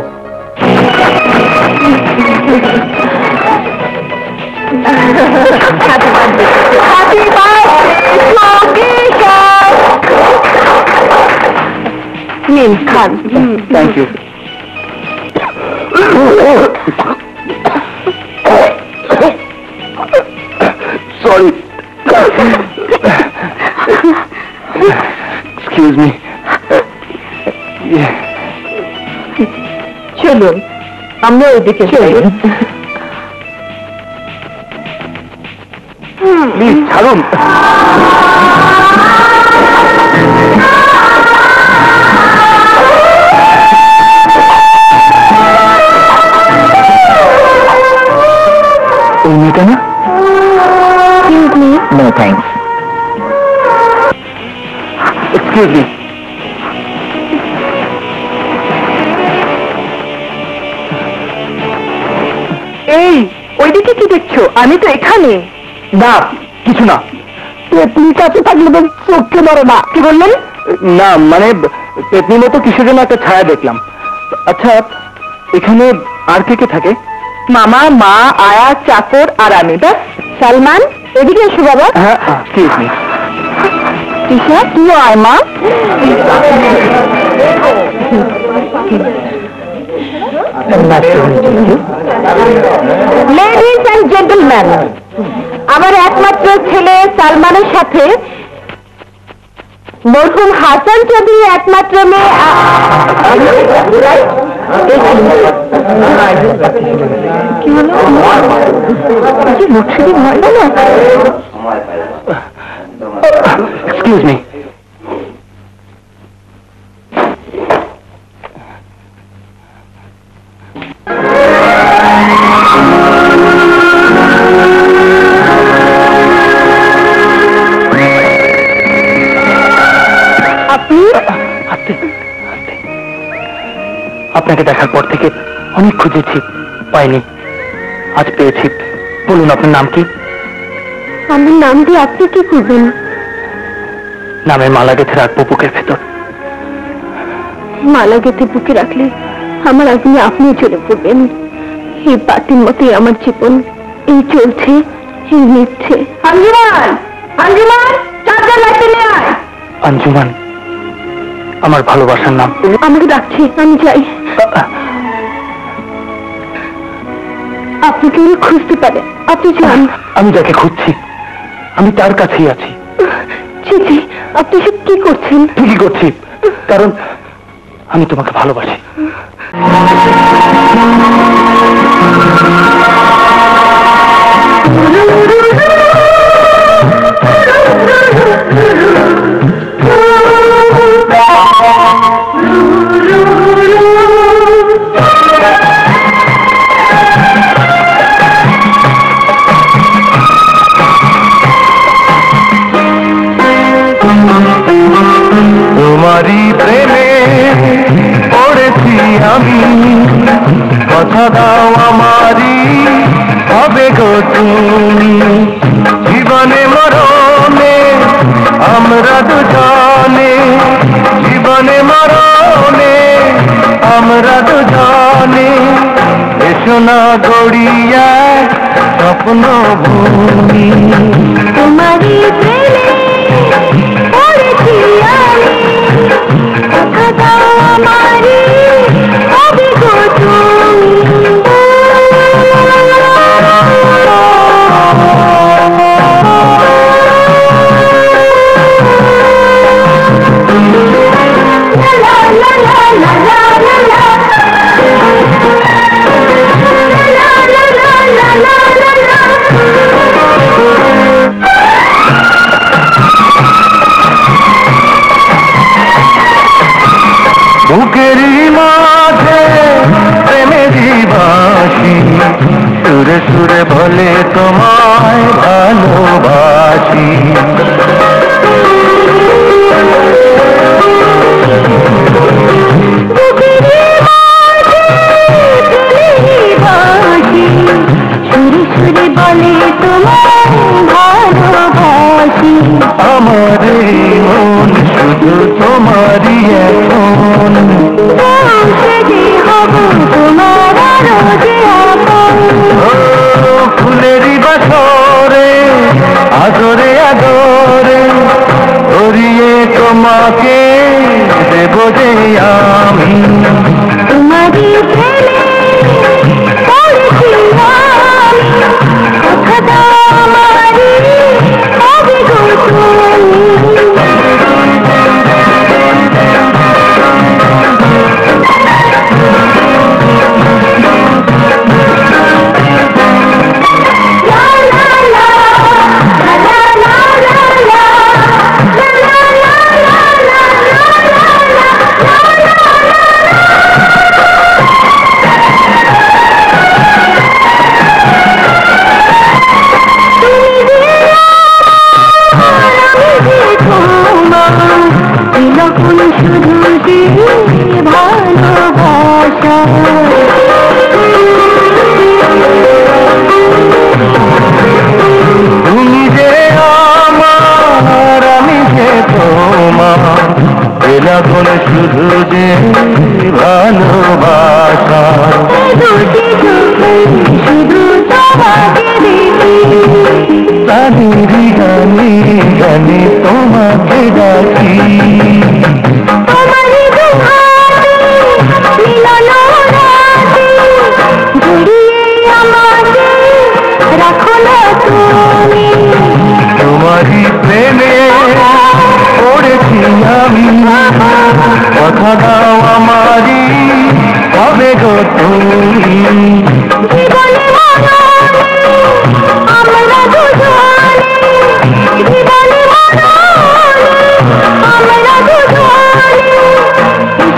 নিন খান। Thank you. Sorry, excuse me. চলুন আমরা ওইদিকে যাই। প্লিজ ছাড়ুন। ওই মেয়েটা না? No thanks. Excuse me. এই ওইদিকে কি দেখছো? আমি তো এখানে। না, কিছু না। পেতনির কাছে থাকলে তো চোখকে মারো না। কি বললেন? না মানে পেতনির মতো কিসের জন্য একটা ছায়া দেখলাম। আচ্ছা, এখানে আর কে কে থাকে? মামা, মা, আয়া, চাকর আর আমি। ব্যাস। সালমান, এদিকে এসো বাবা। হ্যাঁ, এক্সকিউজ মি। তিশা, তুই আয় মা। লেডিজ অ্যান্ড জেন্টলম্যান, আমার একমাত্র ছেলে সালমানের সাথে মরহুম হাসান চৌধুরী একমাত্র মেয়ে কি হলো? মুর্শিদি ভয় না? Excuse me. আপনাকে দেখার পর থেকে অনেক খুঁজেছি, পাইনি। আজ পেয়েছি। বলুন আপনার নাম কি? আমার নাম দিয়ে আপনি কি করবেন? নামের মালা গেঁথে রাখবো বুকের ভেতর। মালা গেঁথে বুকে রাখলে আমার আগুনে আপনিও চলে পড়বেন। এই পাতির মতোই আমার জীবন, এই চলছে, এই নিচ্ছে। আঞ্জুমান, আঞ্জুমান, চার্জার লাইটে নিয়ে আয়। আঞ্জুমান আমার ভালোবাসার নাম। আমাকে ডাকছে, আমি যাই। আপনি কেউ খুঁজতে পারে, আপনি যান। আমি যাকে খুঁজছি আমি তার কাছেই আছি। ছি ছি, আপনি সব কি করছেন? ঠিকই করছি, কারণ আমি তোমাকে ভালোবাসি। গো তুমি জীবনে মরণে আমরা দুজনে জীবনে মরণে আমরা দুজনে এসো না গড়িয়া স্বপ্ন ভূমি তোমারই প্রেমে পড়েছি আমি কথা দাও আমারই হবে গো বুকেরই মাঝে প্রেমেরই বাঁশি সুরে সুরে বলে তোমায় ভালোবাসি সুরে সুরে বলে তোমায় ভালোবাসি আমার এই মন শুধু তোমারই এখন যে হব তোমার রোজে আপন ও ফুলেরই বাসরে আদরে আদরে ধরিয়ে তোমাকে দেব যে আমি তোমারই প্রেমে পড়েছি আমি কথা দাও আমারই হবে গো তুমি যে আমার আমি যে তোমার এলাখন শুধু যে ভালোবাসা শুধু তোমাকে দেখি তাদেরই গানে গানে তোমাকে ডাকি তোমারই দুহাতে মিলন রাতে জড়িয়ে আমাকে রাখো না তুমি তোমারই প্রেমে পড়েছি আমি কথা দাও আমারই হবে গো তুমি জীবনে মরণে আমরা দুজনে জীবনে মরণে আমরা দুজনে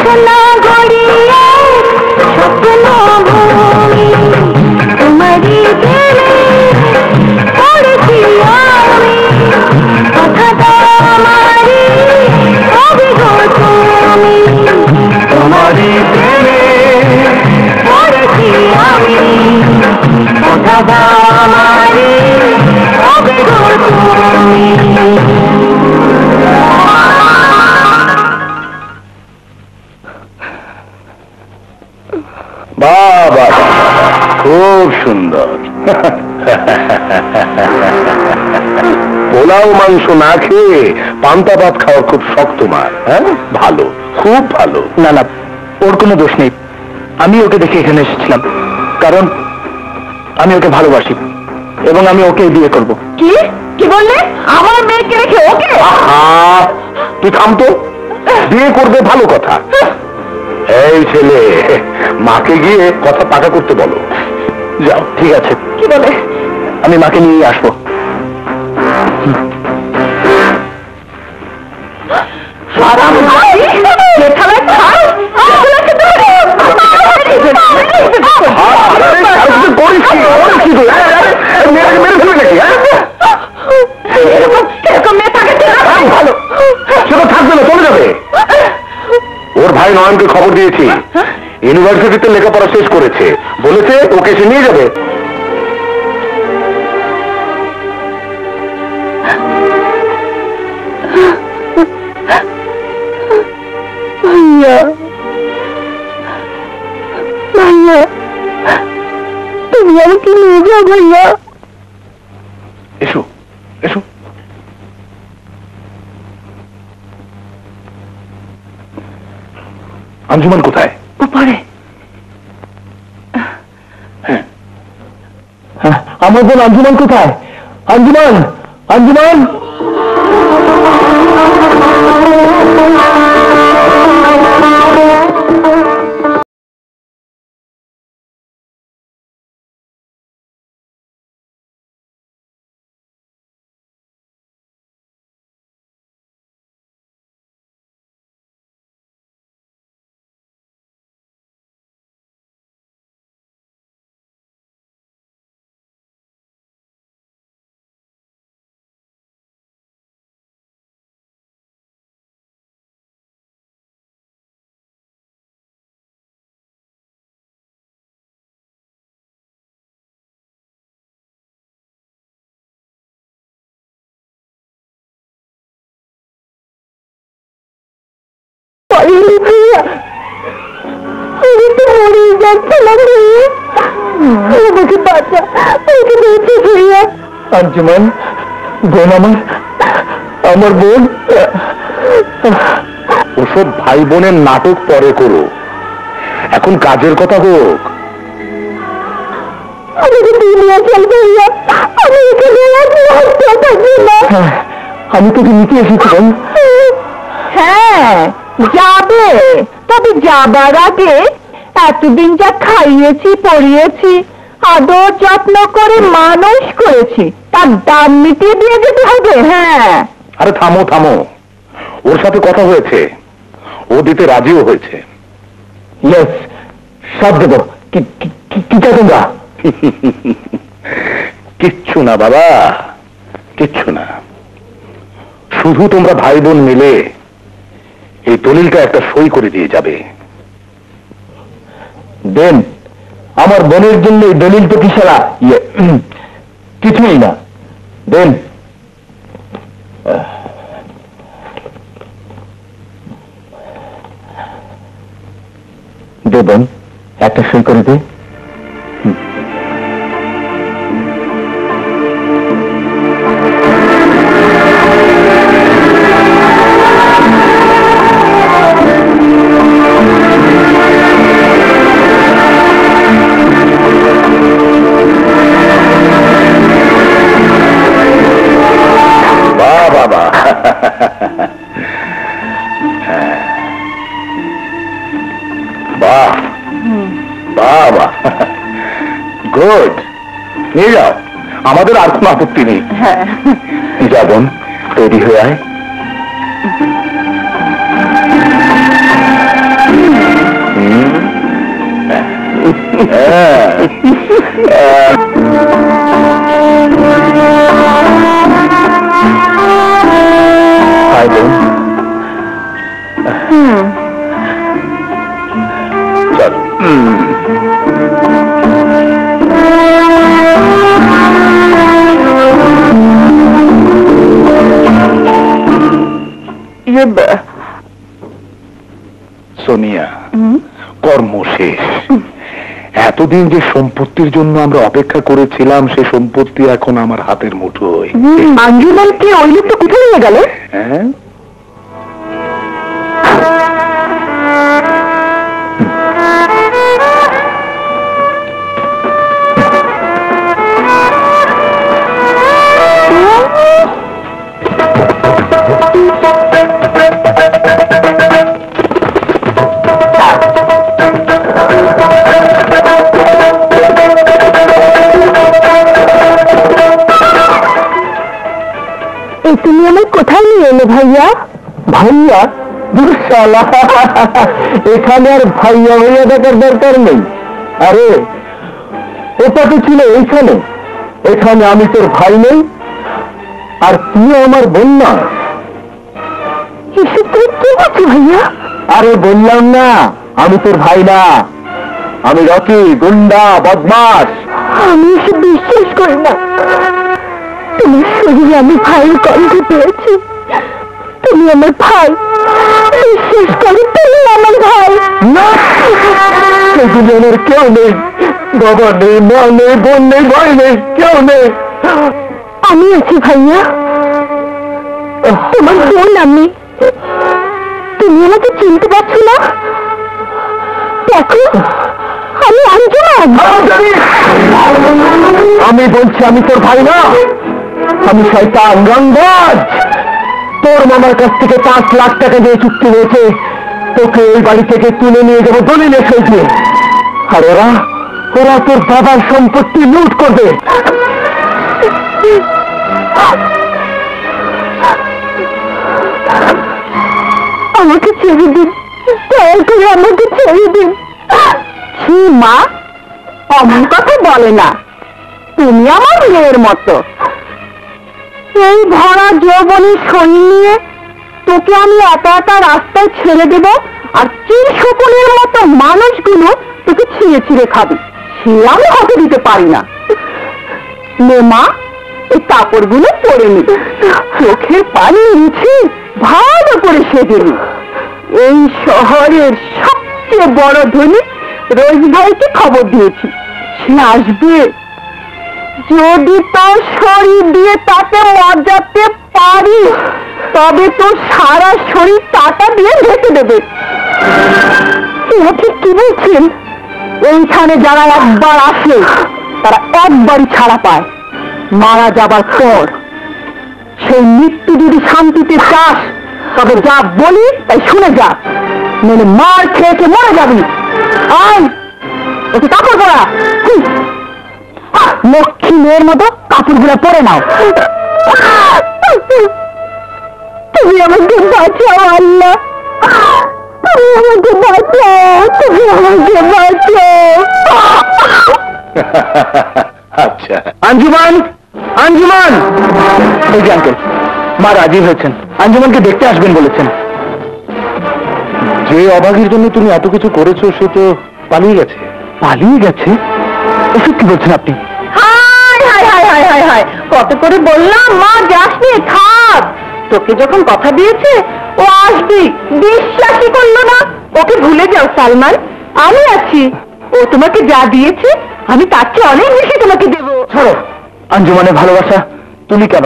সোনা গড়িয়ে স্বপ্ন ভূমি তোমারই প্রেমে পড়েছি আমি কথা দাও আমারই হবে গো তুমি তোমারই প্রেমে পড়েছি আমি কথা দাও আমারই হবে গো তুমি বাবা খুব সুন্দর পোলাও মাংস না খেয়ে পান্তা ভাত খাওয়ার খুব শখ তোমার। হ্যাঁ, ভালো, খুব ভালো। না না, ওর কোনো দোষ নেই। আমি ওকে দেখে এখানে এসেছিলাম, কারণ আমি ওকে ভালোবাসি এবং আমি ওকে বিয়ে করব। কি কি বললে? আমার মেয়েকে রেখে ওকে? আহা, তুই থাম তো। বিয়ে করবে ভালো কথা। এই ছেলে, মাকে গিয়ে কথা পাকা করতে বলো। যাও, ঠিক আছে। কি বলে? আমি মাকে নিয়ে আসবো। সেটা থাকবে না, চলে যাবে। ওর ভাই নয়নকে খবর দিয়েছি, ইউনিভার্সিটিতে লেখাপড়া শেষ করেছে, বলেছে ওকে সে নিয়ে যাবে। ভাইয়া। এসো এসো। আঞ্জুমান কোথায়? উপরে। হ্যাঁ, আমার বোন আঞ্জুমান কোথায়? আঞ্জুমান, আঞ্জুমান। ভাইয়া আমি তো মরে যাচ্ছিলাম ভাইয়া, আমাকে বাঁচা, আমাকে বেঁচে ভাইয়া। আঞ্জুমান, বোন আমার বোন। ওসব ভাই বোনের নাটক পরে করো, এখন কাজের কথা হোক। আমাকে দুনিয়া চল ভাইয়া, আমি এখানে আর বাঁচতে থাকবো না। আমি তোকে নিতে এসেছিলাম। হ্যাঁ যাবে, তবে যাবার আগে এতদিন যা খাইয়েছি পড়িয়েছি, আদর যত্ন করে মানুষ করেছি, তার দাম মিটিয়ে দিয়ে যেতে হবে। হ্যাঁ আরে থামো থামো, ওর সাথে কথা হয়েছে, ও দিতে রাজিও হয়েছে। ইয়েস, সব দেবো। কি চাই তোমরা? কিচ্ছু না বাবা, কিচ্ছু না। শুধু তোমরা ভাই বোন মিলে এই দলিলটা একটা সই করে দিয়ে যাবে। দেন, আমার বোনের জন্য এই দলিল তো কি সারা কিছুই না। দেন, দেবেন একটা সই করে দে। গুড, নিয়ে যাও, আমাদের আর কোনো আপত্তি নেই। যাবন, তৈরি হয়ে আয়। হাই বোন, চল। সোনিয়া, কর্ম শেষ। এতদিন যে সম্পত্তির জন্য আমরা অপেক্ষা করেছিলাম, সে সম্পত্তি এখন আমার হাতের মুঠোয়। আঞ্জুমানকে ওই লোকটা কোথায় নিয়ে গেল? হ্যাঁ, তুমি আমার কোথায় নিয়ে এলে ভাইয়া? ভাইয়া? এখানে আর ভাইয়া ভাইয়া দেখার দরকার নেই। আরে ওটা তো ছিল এইখানে। এখানে আমি তোর ভাই নেই, আর তুই আমার বোন না। এসব তুমি কি বলছো ভাইয়া? আরে বললাম না, আমি তোর ভাই না, আমি রকি, গুন্ডা, বদমাস। আমি এসব বিশ্বাস করি না। তোমার শরীরে আমি ভাইয়ের গন্ধ পেয়েছি, তুমি আমার ভাই, বিশ্বাস করো তুমি আমার ভাই। না, এই দুনিয়ার কেউ নেই, বাবা নেই, মা নেই, বোন নেই, ভাই নেই, কেউ নেই। আমি আছি ভাইয়া, তোমার বোন আমি। তুমি আমাকে চিনতে পারছো না? দেখো, আমি আঞ্জুমান। আমি বলছি আমি তোর ভাই না, আমি শয়তান রংবাজ। তোর মামার কাছ থেকে 5 লাখ টাকা দিয়ে চুক্তি হয়েছে, তোকে এই বাড়ি থেকে তুলে নিয়ে যাবো দলিলের সইতে। আর ওরা ওরা তোর বাবার সম্পত্তি লুট করবে। আমাকে ছেড়ে দিন, দয়া করে আমাকে ছেড়ে দিন। মা অমন কথা বলে না, তুমি আমার মেয়ের মতো। এই ভরা যৌবনের শরীর নিয়ে তোকে আমি একা একা রাস্তায় ছেড়ে দেব, আর চির শকুনের মতো মানুষগুলো তোকে ছিঁড়ে ছিঁড়ে খাবে, সে আমি হতে দিতে পারি না। নে মা, এই কাপড়গুলো পরে নি, চোখের পানি মুছে ভালো করে সেজে নি। এই শহরের সবচেয়ে বড় ধনী রোজ ভাইকে খবর দিয়েছি, সে আসবে। যদি তোর শরীর দিয়ে তাকে মজাতে পারি, তবে তোর সারা শরীর টাকা দিয়ে ঢেকে দেবে। ঠিক কি বলছেন? এইখানে যারা একবার আসে তারা একবারই ছাড়া পায়, মারা যাবার পর। সেই মৃত্যু যদি শান্তিতে চাস, তবে যা বলি তাই শুনে যা, নইলে মার খেয়ে মরে যাবি। আয়, ওকে কাপড় পরা। লক্ষ্মী মেয়ের মতো কাপড়গুলো পরে নাও। তুমি আমাকে বাঁচাও আল্লাহ, তুমি আমাকে বাঁচাও, তুমি আমাকে বাঁচাও। আচ্ছা আঞ্জুমান, আঞ্জুমান। এই যে আঙ্কেল, মা রাজি হয়েছেন, আঞ্জুমানকে দেখতে আসবেন বলেছেন। যে অভাগীর জন্য তুমি এত কিছু করেছো সে তো পালিয়ে গেছে। পালিয়ে গেছে? এসব কি বলছেন আপনি? হায় হায় হায় হায় হায় হায়, কত করে বললাম মা যাসনি, থাক। তোকে যখন কথা দিয়েছে ও আসবি, বিশ্বাসই করলো না। ওকে ভুলে যাও সালমান, আমি আছি। ও তোমাকে যা দিয়েছে আমি তার চেয়ে অনেক বেশি তোমাকে দেবো। ছাড়ো, আঞ্জুমানের ভালোবাসা তুমি কেন,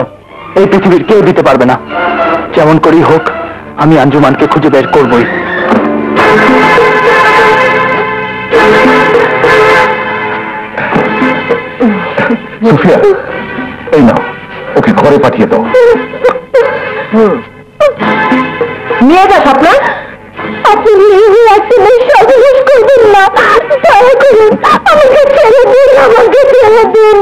এই পৃথিবীর কেউ দিতে পারবে না। যেমন করেই হোক আমি আঞ্জুমানকে খুঁজে বের করবই। সুফিয়া, এই নাও, ওকে ঘরে পাঠিয়ে দাও। নিয়ে যা স্বপ্ন। আপনি সর্বনাশ করবেন না, দয়া করুন, আমাকে ছেড়ে দিন, আমাকে ছেড়ে দিন।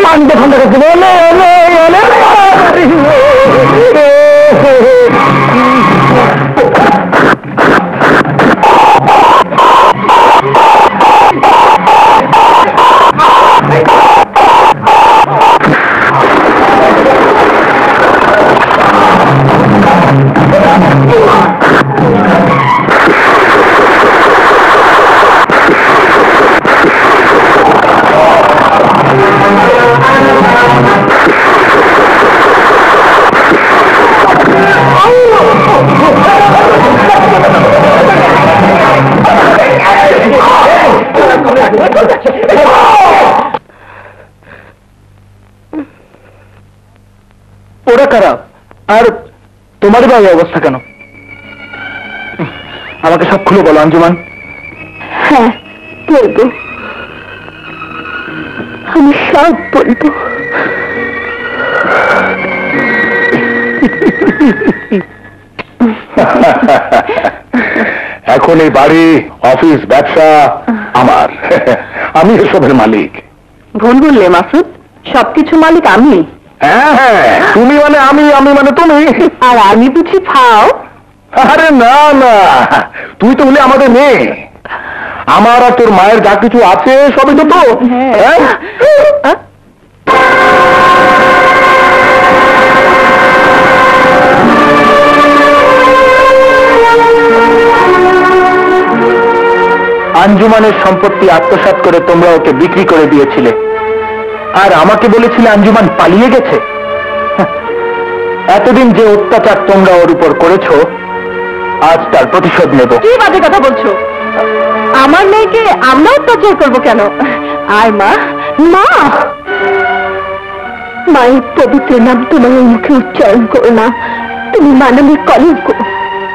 পান্ডে খন্ড আর তোমারই বা এই অবস্থা কেন? আমাকে সব খুলে বলো আঞ্জুমান। হ্যাঁ বলবো, আমি সব বলবো। এখন এই বাড়ি, অফিস, ব্যবসা আমার। আমি এসবের মালিক। ভুল বললে মাসুদ, সবকিছু মালিক আমি। হ্যাঁ হ্যাঁ, তুমি মানে আমি, আমি মানে তুমি। আর আমি বুঝি ফাও? আরে না না, তুই তো হলে আমাদের মেয়ে। আমার আর তোর মায়ের যা কিছু আছে সবই তো তোর। হ্যাঁ? আঞ্জুমানের সম্পত্তি আত্মসাৎ করে তোমরা ওকে বিক্রি করে দিয়েছিলে, আর আমাকে বলেছিলে আঞ্জুমান পালিয়ে গেছে। এতদিন যে অত্যাচার তোমরা ওর উপর করেছো, আজ তার প্রতিশোধ নেব। কি বাজে কথা বলছো? আমার মেয়েকে আমরা অত্যাচার করবো কেন? আর মা, মা, মায়ের পবিত্র নাম তোমার মুখে উচ্চারণ করো না। তুমি মানবের কলঙ্ক।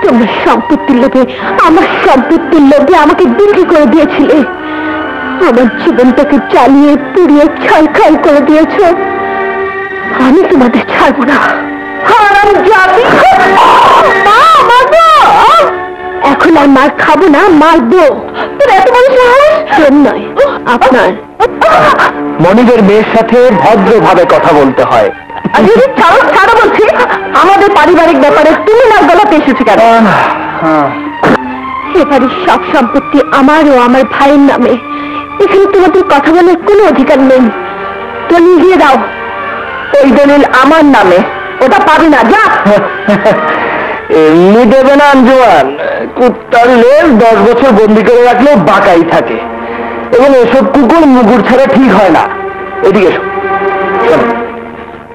তোমরা সম্পত্তির লোভে, আমার সম্পত্তির লোভে আমাকে বিক্রি করে দিয়েছিলে। আমার জীবনটাকে জ্বালিয়ে পুড়িয়ে ছারখার করে দিয়েছ। আমি তোমাদের ছাড়বো না। হারামজাদি! মা, মারবো! এখন আর মার খাবো না, মারবো। তোর এত বড় সাহস? তোর নয়, আপনার। মনিবের মেয়ের সাথে ভদ্রভাবে কথা বলতে হয়। ছাড়ো ছাড়ো বলছি। আমাদের পারিবারিক ব্যাপারে তুমি না গলাতে এসেছো কেন? এবারে সব সম্পত্তি আমার ও আমার ভাইয়ের নামে। এখানে তোমাদের কথা বলার কোনো অধিকার নেই। দলিল দিয়ে দাও। ওই দলিল আমার নামে, ওটা পাবে না। যা। এমনি দেবে না আঞ্জুমান। কুত্তার লেজ 10 বছর বন্দি করে রাখলেও বাঁকাই থাকে, এবং এসব কুকুর মুগুর ছাড়া ঠিক হয় না। এদিকে এসো, চলো।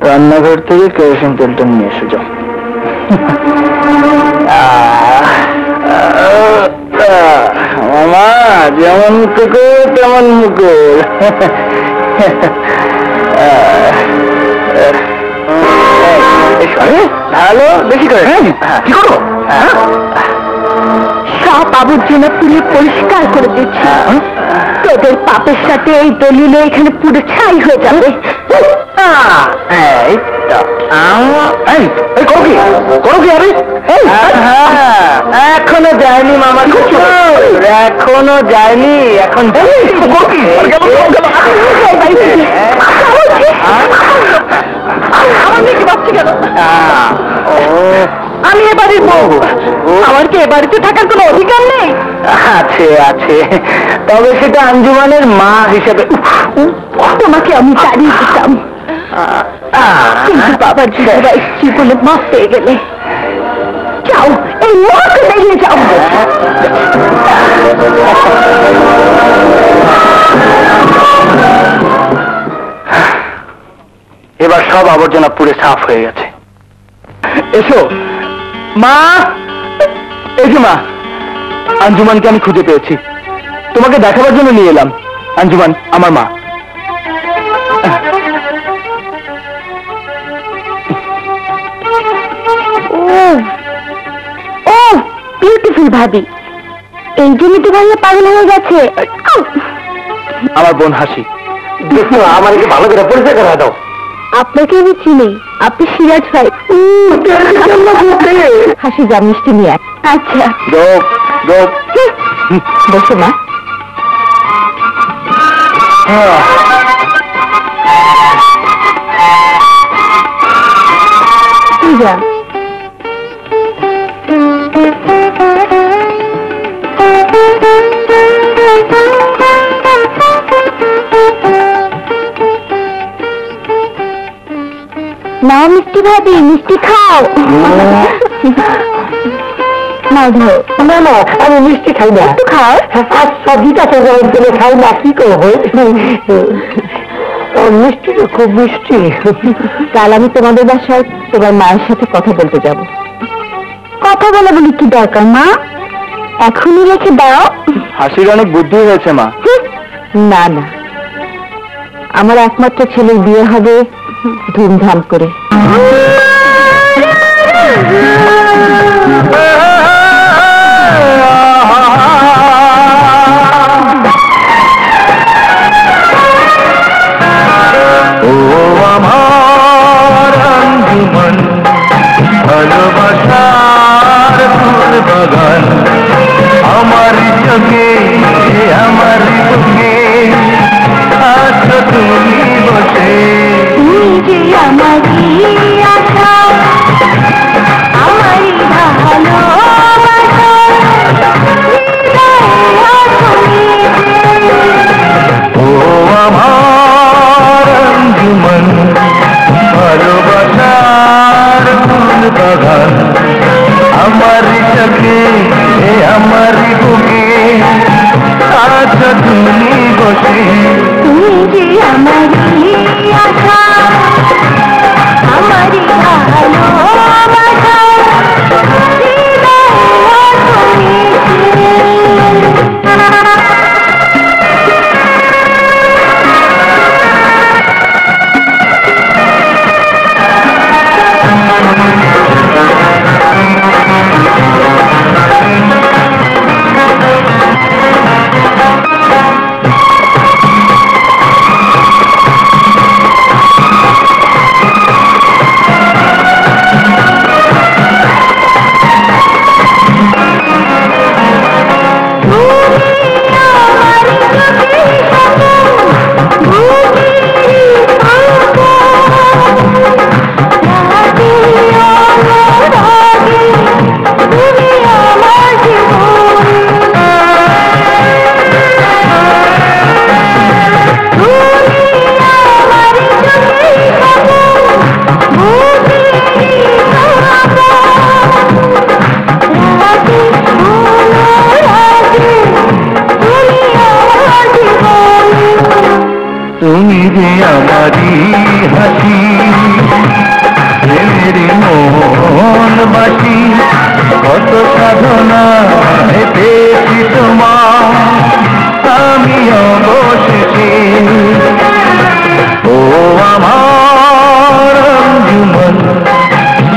রান্নাঘর থেকে কেরোসিন তেলটা নিয়ে এসো, যাও। মামা যেমন কুকুর তেমন মুকুর। ভালো, বেশি করে। কি করো? সব আবর্জনা তুলে পরিষ্কার করে দিচ্ছি। তোদের পাপের সাথে এই দলিলে এখানে পুরো ছাই হয়ে যাবে। এখনো যায়নি মামা, এখনো যায়নি। এখন আমার মেয়েকে বাচ্চা গেল। আমি এবারের বউ। আমার কি এবাড়িতে থাকার কোনো অধিকার নেই? আছে আছে, তবে সেটা আঞ্জুমানের মা হিসেবে। তোমাকে আমি তাড়িয়ে দিতাম, কিন্তু বাবার জীবনে স্ত্রী বলে মাপ পেয়ে গেলে। যাও, এই মুহূর্তে বেরিয়ে যাও। এবার সব আবর্জনা পুরে সাফ হয়ে গেছে। এসো মা। এই যে মা, আঞ্জুমানকে আমি খুঁজে পেয়েছি, তোমাকে দেখাবার জন্য নিয়ে এলাম। আঞ্জুমান আমার মা। ও বিউটিফুল ভাবি, এই জন্য তো ভাইয়া পাগল হয়ে গেছে। আমার বোন হাসি। দেখো, আমাকে ভালো করে পরিচয় করা দাও। আপনাকে আমি চিনি, আপনি সিরাজ ভাই। হাসি যা, মিষ্টি নিয়ে। আচ্ছা বসো মা। যা। নাও মিষ্টি ভাবি, মিষ্টি খাও। না ধরো। না না, আমি মিষ্টি খাই না। একটু খাও। আর সবজিটা তো গরম তেলে খাই না, কি করবো? মিষ্টিটা খুব মিষ্টি। কাল আমি তোমাদের বাসায় তোমার মায়ের সাথে কথা বলতে যাব। কথা বলা বলি কি দরকার মা, এখনই রেখে দাও। হাসির অনেক বুদ্ধি হয়েছে মা। না না, আমার একমাত্র ছেলের বিয়ে হবে ধুমধাম করে। ও আমার আঞ্জুমান ভালোবাসার ফুল বাগান আমার চোখে আমার বুকে আছো তুমি বসে তুমি যে আমারই আশা আমারই ভালোবাসা ও আমার আঞ্জুমান ভালোবাসার ফুল বাগান আমার চোখে আমার বুকে আছো তুমি বসে তুমি যে আমারই আশা আমারই ভালোবাসা তুমি যে আমারই হাসি প্রেমের মন বাসি কত সাধনা পেয়েছি তোমার আমি অবশেষে ও আমার আঞ্জুমান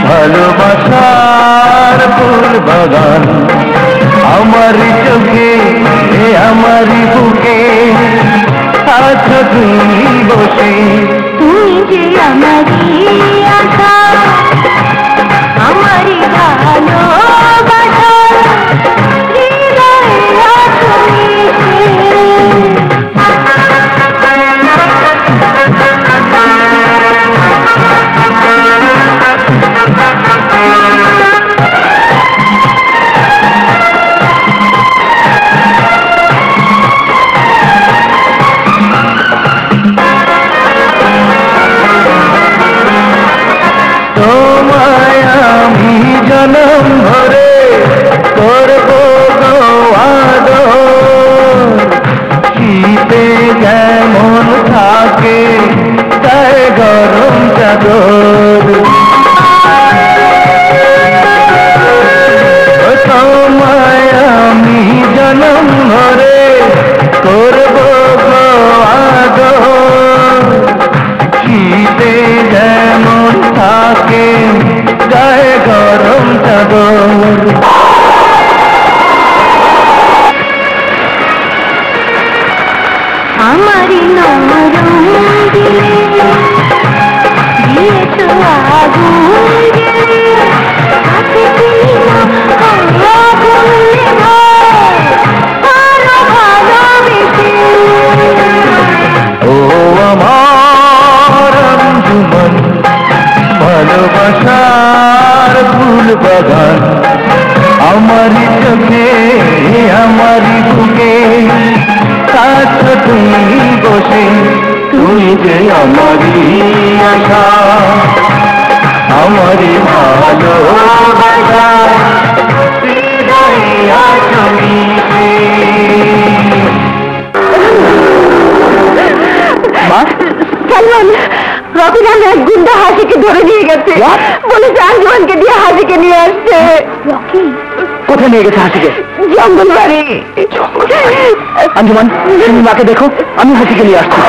ভালোবাসার ফুল বাগান আমার চোখে আমার বুকে আছো তুমি বসে তুমি যে আমারই আশা আমারই ভালোবাসা হৃদয়ে আছো তোমায় আমি জনম ভরে করবো গো আদর শীতে যেমন থাকে তাই গরম চাদর তোমায় আমি জনম ভরে করবো গো আদর শীতে যেমন থাকে গায়ে গরম চাদর আমারই নরম দিলে দিয়েছ আগুন গেলে হাতে কিনা বললে ভালো ভালোবেসে ও আমার আঞ্জুমান ভালোবাসার ফুল বাগান আমার চোখে আমার বুকে আছো তুমি বসে তুমি যে আমারই আশা আমারই ভালোবাসা হৃদয়ে আছো মিশে। মা সালমান রকিনাম এক গুন্ডা হাসিকে ধরে নিয়ে গেছে বলেছে আঞ্জুমানকে দিয়ে হাসিকে নিয়ে আসছে রকি কোথায় নিয়ে গেছে হাসিকে? জঙ্গল বাড়ি আঞ্জুমান তুমি মাকে দেখো, আমি হাসিকে নিয়ে আসছি।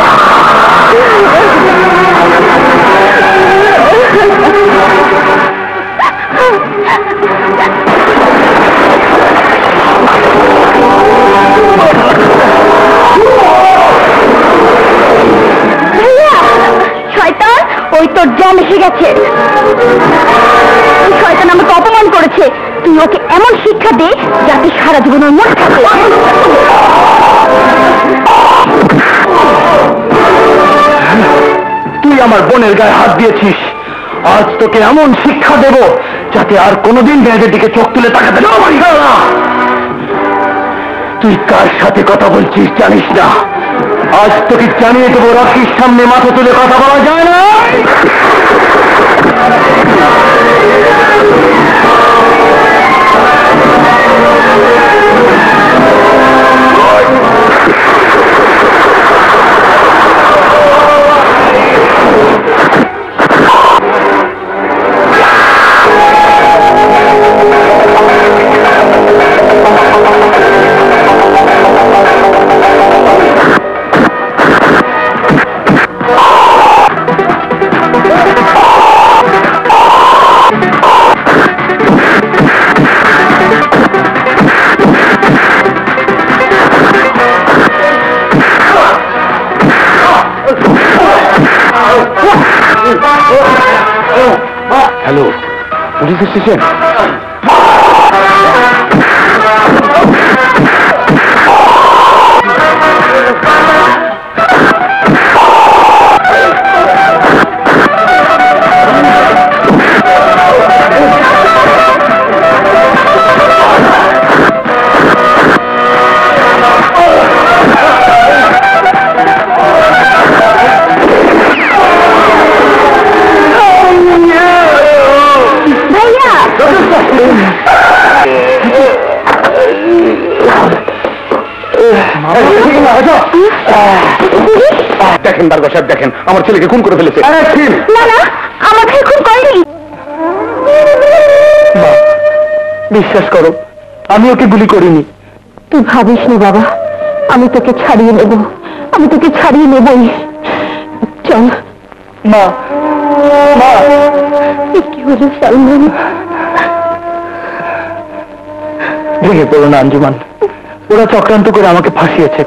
রং এসে গেছে। শয়তান আমাকে অপমান করেছে, তুই ওকে এমন শিক্ষা দে যাতে সারা জীবন ওর মনে থাকে। তুই আমার বোনের গায়ে হাত দিয়েছিস, আজ তোকে এমন শিক্ষা দেব যাতে আর কোনোদিন মেয়েদের দিকে চোখ তুলে তাকাতে না পারিস। তুই কার সাথে কথা বলছিস জানিস না, আজ তোকে জানিয়ে দেবো রকির সামনে মাথা তুলে কথা বলা যায় না। Hello, police station? দেখেন দারোগা সাহেব, দেখেন আমার ছেলেকে খুন করে ফেলেছে। না না, আমাকে খুন করেনি। বিশ্বাস করো, আমি ওকে গুলি করিনি। তুই ভাবিস না বাবা, আমি তোকে ছাড়িয়ে নেব, আমি তোকে ছাড়িয়ে নেবই। চল। মা, মা, কি হলো সালমান? ভেঙে পড়ো না আঞ্জুমান, ওরা চক্রান্ত করে আমাকে ফাঁসিয়েছে,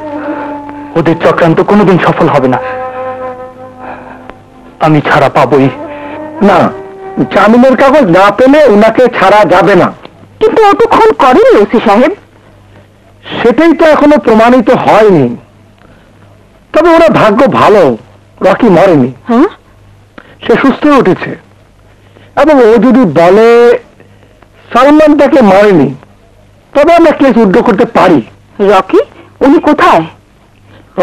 ওদের চক্রান্ত কোনোদিন সফল হবে না। আমি ছাড়া পাবই না, জামিনের কাগজ না পেলে ওনাকে ছাড়া যাবে না। কিন্তু ও তো খুন করেনি ওসি সাহেব। সেটাই তো এখনো প্রমাণিত হয়নি। তবে ওরা ভাগ্য ভালো, রকি মরেনি, হ্যাঁ, সে সুস্থ হয়ে উঠেছে। এবং ও যদি বলে সালমান তাকে মারেনি, তবে আমরা কেস উদ্যোগ করতে পারি। রকি উনি কোথায়?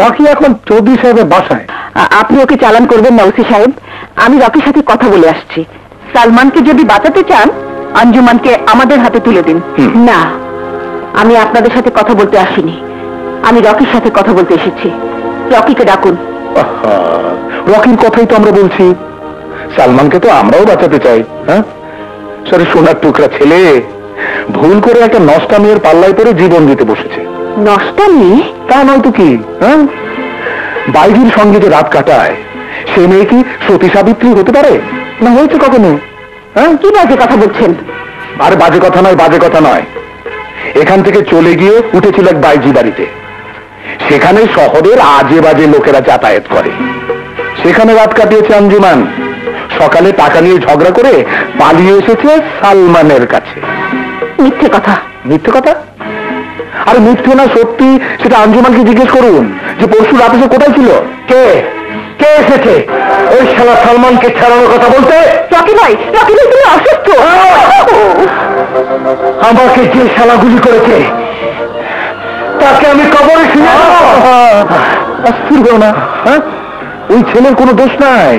রকি এখন চৌধুরী সাহেবের বাসায়। আপনি ওকে চালান করবেন না ওসি সাহেব, আমি রকির সাথে কথা বলে আসছি। সালমানকে যদি বাঁচাতে চান, আঞ্জুমানকে আমাদের হাতে তুলে দিন। না, আমি আপনাদের সাথে কথা বলতে আসিনি, আমি রকির সাথে কথা বলতে এসেছি। রকিকে ডাকুন। রকির কথাই তো আমরা বলছি, সালমানকে তো আমরাও বাঁচাতে চাই। হ্যাঁ, সরি সোনার টুকরা ছেলে ভুল করে একটা নষ্টা মেয়ের পাল্লায় পরে জীবন দিতে বসেছে। নষ্টামি? তা নয় তো কি? হ্যাঁ, বাইজির সঙ্গে যে রাত কাটায়, সে মেয়ে কি সতী সাবিত্রী হতে পারে? না হয়েছে কখনো? হ্যাঁ, কি বাজে কথা বলছেন? আর বাজে কথা নয়, বাজে কথা নয়। এখান থেকে চলে গিয়ে উঠেছিল এক বাইজি বাড়িতে, সেখানে শহরের আজে বাজে লোকেরা যাতায়াত করে, সেখানে রাত কাটিয়েছে আঞ্জুমান। সকালে টাকা নিয়ে ঝগড়া করে পালিয়ে এসেছে সালমানের কাছে। মিথ্যে কথা। মিথ্যে কথা? আরে মিথ্যে না সত্যি, সেটা আঞ্জুমানকে জিজ্ঞেস করুন যে পরশু রাতে সে কোথায় ছিল। কে কে এসেছে ওই শালা সালমানকে ছাড়ানোর কথা বলতে? রকি ভাই, রকি ভাই তুমি অসুস্থ। আমাকে যে শালা গুলি করেছে তাকে আমি কবরে শুনে অস্থির হও না। হ্যাঁ, ওই ছেলের কোনো দোষ নাই,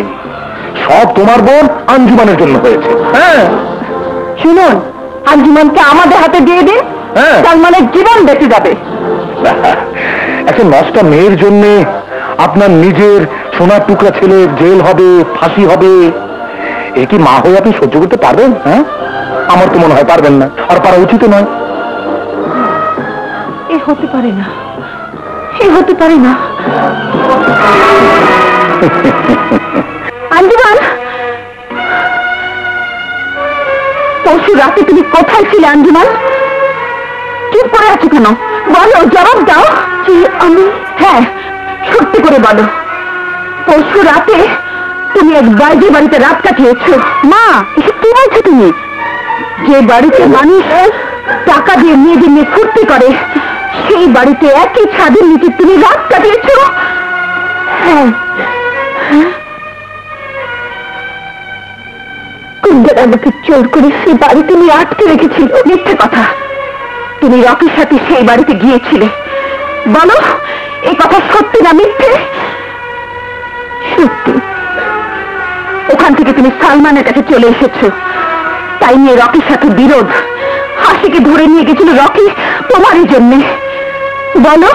সব তোমার বোন আঞ্জুমানের জন্য হয়েছে। হ্যাঁ, শুনুন, আঞ্জুমানকে আমাদের হাতে দিয়ে দিন, হ্যাঁ, সালমানের জীবন বেঁচে যাবে। একটা নষ্টা মেয়ের জন্য আপনার নিজের সোনার টুকরা ছেলে জেল হবে, ফাঁসি হবে, এ কি মা হয়ে আপনি সহ্য করতে পারবেন? হ্যাঁ, আমার তো মনে হয় পারবেন না, আর পারা উচিত নয়। এ হতে পারে না, এ হতে পারে না। আঞ্জুমান, পরশু রাতে তুমি কোথায় ছিলে আঞ্জুমান? চুপ করে আছো কেন? বলো, জবাব দাও। যে আমি, হ্যাঁ, সত্যি করে বলো। পরশু রাতে তুমি এক বাইরে বাড়িতে রাত কাটিয়েছো। মা, এসব কি বলছো তুমি? যে বাড়িতে মানুষ টাকা দিয়ে মেয়েদের নিয়ে ফুর্তি করে, সেই বাড়িতে একই ছাদের নিচে তুমি রাত কাটিয়েছো? হ্যাঁ, কুন্দর আমাকে জোর করে সেই বাড়িতে নিয়ে আটকে রেখেছিল। মিথ্যে কথা, তুমি রকির সাথে সেই বাড়িতে গিয়েছিলে। বলো, এই কথা সত্যি না মিথ্যে? সত্যি। ওখান থেকে তুমি সালমানের কাছে চলে এসেছো, তাই নিয়ে রকির সাথে বিরোধ। হাসিকে ধরে নিয়ে গেছিল রকি তোমারই জন্য। বলো,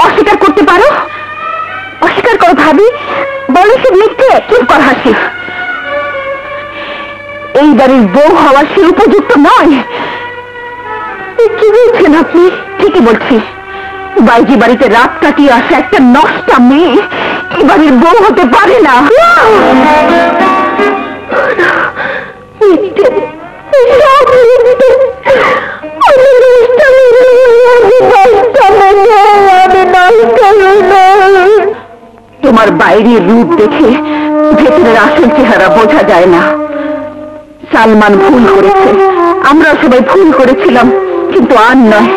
অস্বীকার করতে পারো? অস্বীকার করো ভাবি, বলো সে মিথ্যে। চুপ কর হাসি, এই বাড়ির বউ হওয়া সে উপযুক্ত নয়। কি বলছেন আপনি? ঠিকই বলছি, বাইজি বাড়িতে রাত কাটিয়ে আসা একটা নষ্টা মেয়ে এই বাড়ির বউ হতে পারে না। তোমার বাইরের রূপ দেখে ভেতরের আসল চেহারা বোঝা যায় না। সালমান ভুল করেছে, আমরা সবাই ভুল করেছিলাম, কিন্তু আর নয়।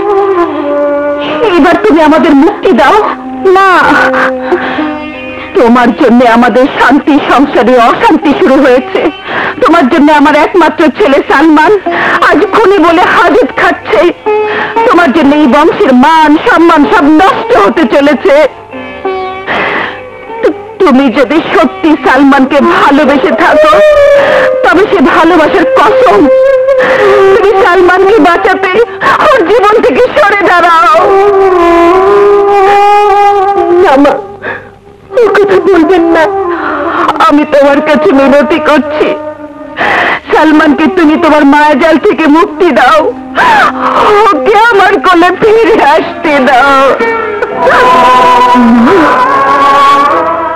এবার তুমি আমাদের মুক্তি দাও। না, তোমার জন্য আমাদের শান্তি সংসারে অশান্তি শুরু হয়েছে। তোমার জন্য আমার একমাত্র ছেলে সালমান আজ খুনি বলে হাজত খাচ্ছে। তোমার জন্য এই বংশের মান সম্মান সব নষ্ট হতে চলেছে। তুমি যদি সত্যি সালমানকে ভালোবেসে থাকো, তবে সে ভালোবাসার কসম তুমি সালমানকে বাঁচাতে ওর জীবন থেকে সরে দাঁড়াও। না মা, ও কথা বলবেন না। আমি তোমার কাছে মিনতি করছি, সালমানকে তুমি তোমার মায়াজাল থেকে মুক্তি দাও, ওকে আমার কোলে ফিরে আসতে দাও।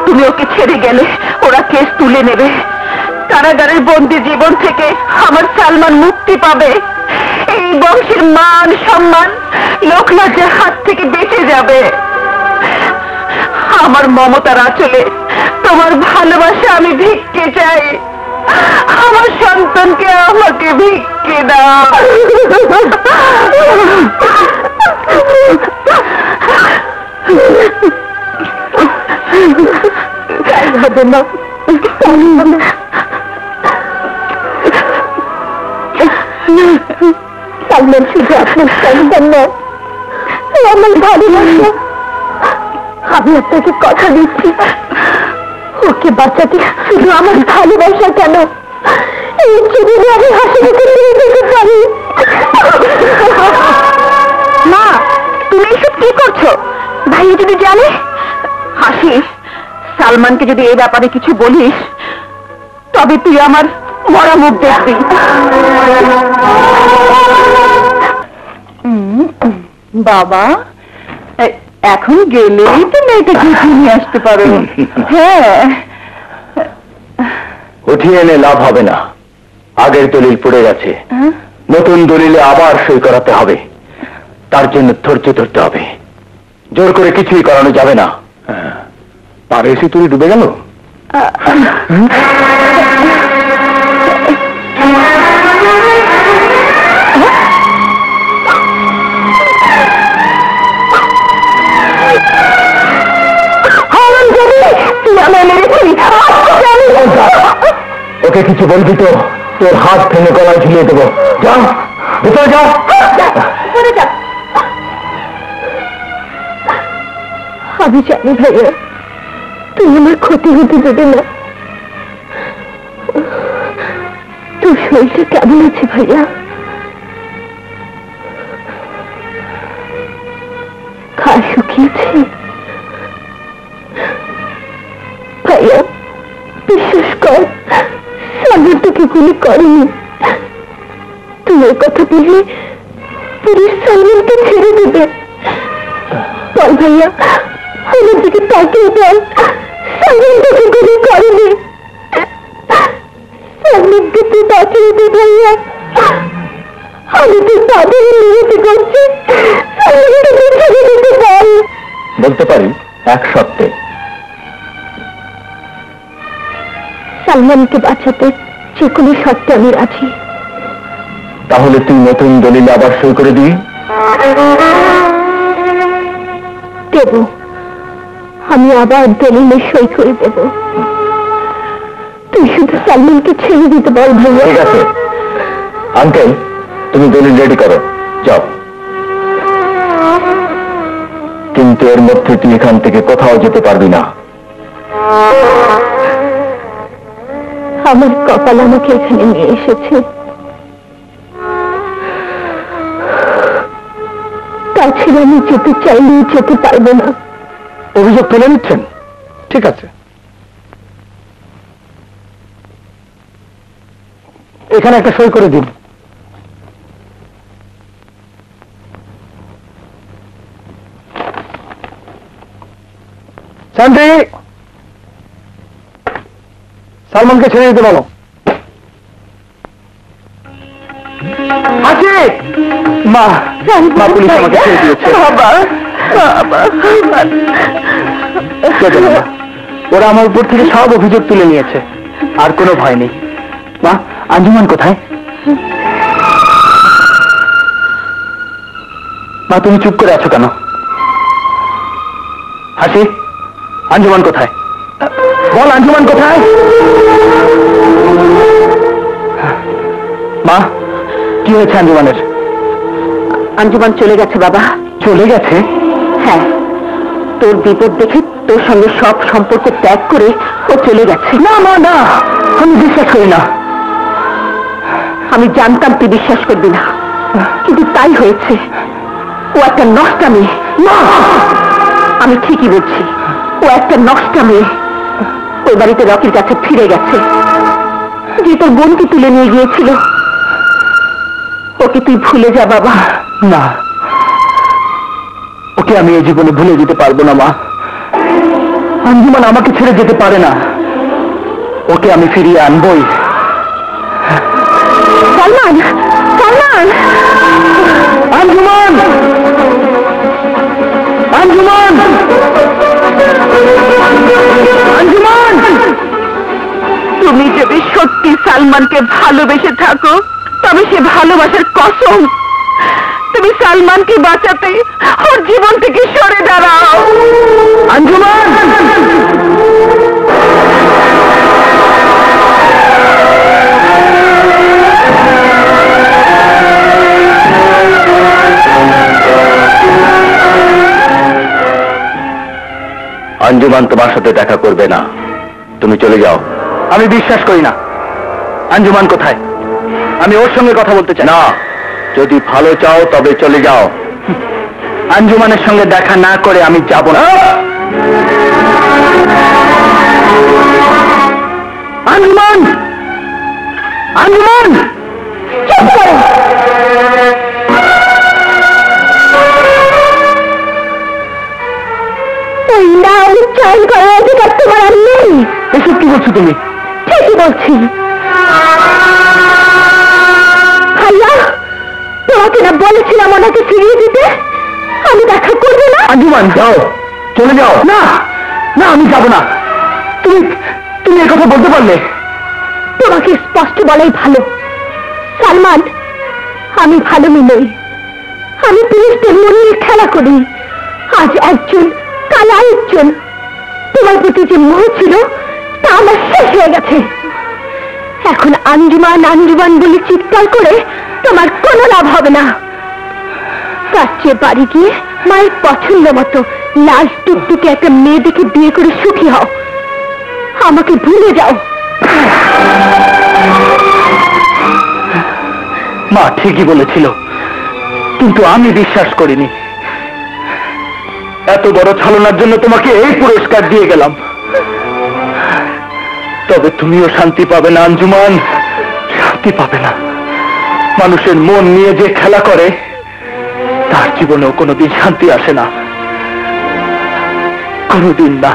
তুমি ওকে ছেড়ে গেলে ওরা কেস তুলে নেবে। কারাগারের বন্দি জীবন থেকে আমার সালমান মুক্তি পাবে। এই বংশের মান সম্মান লোকলাজের হাত থেকে বেঁচে যাবে। আমার মমতার আঁচলে তোমার ভালোবাসা আমি ভিক্ষে চাই। আমার সন্তানকে আমাকে ভিক্ষে দাও। হবে না, সালমান শুধু আপনার সন্তান নয়, আমার ভালোবাসা। আমি আপনাকে কথা দিচ্ছি, ওকে বাঁচাতে শুধু আমার ভালোবাসা কেন, এই জীবনে আমি হাসি মুখে ফিরে যেতে পারি। মা, তুমি এসব কি করছো? ভাই যদি জানে? হাসি, সালমানকে যদি এই ব্যাপারে কিছু বলিস, তবে তুই আমার মরা মুখ দেখবি। বাবা, এখন গেলেই তো মেয়েটাকে উঠিয়ে নিয়ে আসতে পারো। হ্যাঁ, উঠিয়ে এনে লাভ হবে না, আগের দলিল পড়ে গেছে। নতুন দলিলে আবার সই করাতে হবে, তার জন্য ধৈর্য ধরতে হবে। জোর করে কিছুই করানো যাবে না। পারে এসে তুই ডুবে গেল। ওকে কিছু বলবি তো তোর হাত ভেঙে গলায় ঝুলিয়ে দেবো। যা, ভিতরে যাও। আমি জানি ভাইয়া, তুই আমার ক্ষতি হতে দেবে না। তোর শরীরটা কেমন আছে ভাইয়া? ঘা শুকিয়েছে? ভাইয়া বিশ্বাস কর, সাগর তোকে গুলি করেনি। তুই ওই কথা বললে পুলিশ সালমানকে ছেড়ে দেবে। বল ভাইয়া, আমার দিকে তাকিয়ে বল, সালমান তোকে গুলি করেনি। সালমানকে তুই বাঁচিয়ে দে ভাইয়া। আমি তুই তাদের নিয়তি করছি, সালমানকে তুই ছেড়ে দিতে বল। বলতে পারি এক শর্তে। সালমানকে বাঁচাতে যে কোনো শর্তে আমি রাজি। তাহলে তুই নতুন দলিলে আবার সই করে দিবি? দেব, আমি আবার দলিলে সই করে দেব। তুই শুধু সালমানকে ছেড়ে দিতে বল ভাইয়া। ঠিক আছে আঙ্কেল, তুমি দলিল রেডি করো, যাও। কিন্তু এর মধ্যে তুই এখান থেকে কোথাও যেতে পারবি না। আমার কপাল আমাকে এখানে নিয়ে এসেছে, তাছাড়া আমি যেতে চাইলেও যেতে পারবো না। অভিযোগ তুলে নিচ্ছেন? ঠিক আছে, এখানে একটা সই করে দিন। শান্তি, সালমানকে ছেড়ে দিতে বলো। আছে মা, মা পুলিশ আমাকে ছেড়ে দিয়েছে। ওরা আমার উপর থেকে সব অভিযোগ তুলে নিয়েছে, আর কোনো ভয় নেই। মা, আঞ্জুমান কোথায়? মা তুমি চুপ করে আছো কেন? হাসি, আঞ্জুমান কোথায়? বল আঞ্জুমান কোথায়? মা, কি হয়েছে আঞ্জুমানের? আঞ্জুমান চলে গেছে বাবা। চলে গেছে? হ্যাঁ, তোর বিপদ দেখে তোর সঙ্গে সব সম্পর্ক ত্যাগ করে ও চলে গেছে। না মা, না, আমি বিশ্বাস করি না। আমি জানতাম তুই বিশ্বাস করবি না, কিন্তু তাই হয়েছে। ও একটা নষ্টা মেয়ে। না, আমি ঠিকই বলছি, ও একটা নষ্টা মেয়ে। ওই বাড়িতে রকির কাছে ফিরে গেছে, যে তোর বোনকে তুলে নিয়ে গিয়েছিল। ওকে তুই ভুলে যা বাবা। না, ওকে আমি এই জীবনে ভুলে যেতে পারবো না মা। আঞ্জুমান আমাকে ছেড়ে যেতে পারে না, ওকে আমি ফিরিয়ে আনবই। সালমান, সালমান, আঞ্জুমান, আঞ্জুমান, আঞ্জুমান, তুমি যদি সত্যি সালমানকে ভালোবেসে থাকো, তবে সে ভালোবাসার কসম তুমি সালমানকে বাঁচাতে ওর জীবন থেকে সরে দাঁড়াও। আঞ্জুমান, আঞ্জুমান তোমার সাথে দেখা করবে না, তুমি চলে যাও। আমি বিশ্বাস করি না। আঞ্জুমান কোথায়? আমি ওর সঙ্গে কথা বলতে চাই। না, যদি ভালো চাও তবে চলে যাও। আঞ্জুমানের সঙ্গে দেখা না করে আমি যাব না। আঞ্জুমান, আঞ্জুমান, চুপ করো। চাল করার অধিকার তোমার আর নেই। এসব কি বলছো তুমি? ঠিকই বলছি। ভাইয়া, তোমাকে না বলেছিলাম ওনাকে ফিরিয়ে দিতে? আমি দেখা করবো না। আঞ্জুমান, যাও, চলে যাও। না, না, আমি যাব না। তুমি তুমি এই কথা বলতে পারলে? তোমাকে স্পষ্ট বলাই ভালো। সালমান, আমি ভালো মেয়ে নই। আমি পুলিশদের মনের খেলা করি। আজ একজন, কাল আরেকজন। তোমার প্রতি যে মোহ ছিল তা আমার শেষ হয়ে গেছে। এখন আঞ্জুমান আঞ্জুমান বলে চিৎকার করে তোমার কোনো লাভ হবে না। তার চেয়ে বাড়ি গিয়ে মায়ের পছন্দ মতো লাল টুকটুকে একটা মেয়ে দেখে বিয়ে করে সুখী হও। আমাকে ভুলে যাও। মা ঠিকই বলেছিল, কিন্তু আমি বিশ্বাস করিনি। এত বড় ছলনার জন্য তোমাকে এই পুরস্কার দিয়ে গেলাম। তবে তুমিও শান্তি পাবে না আঞ্জুমান, শান্তি পাবে না। মানুষের মন নিয়ে যে খেলা করে তার জীবনেও কোনোদিন শান্তি আসে না, কোনোদিন না।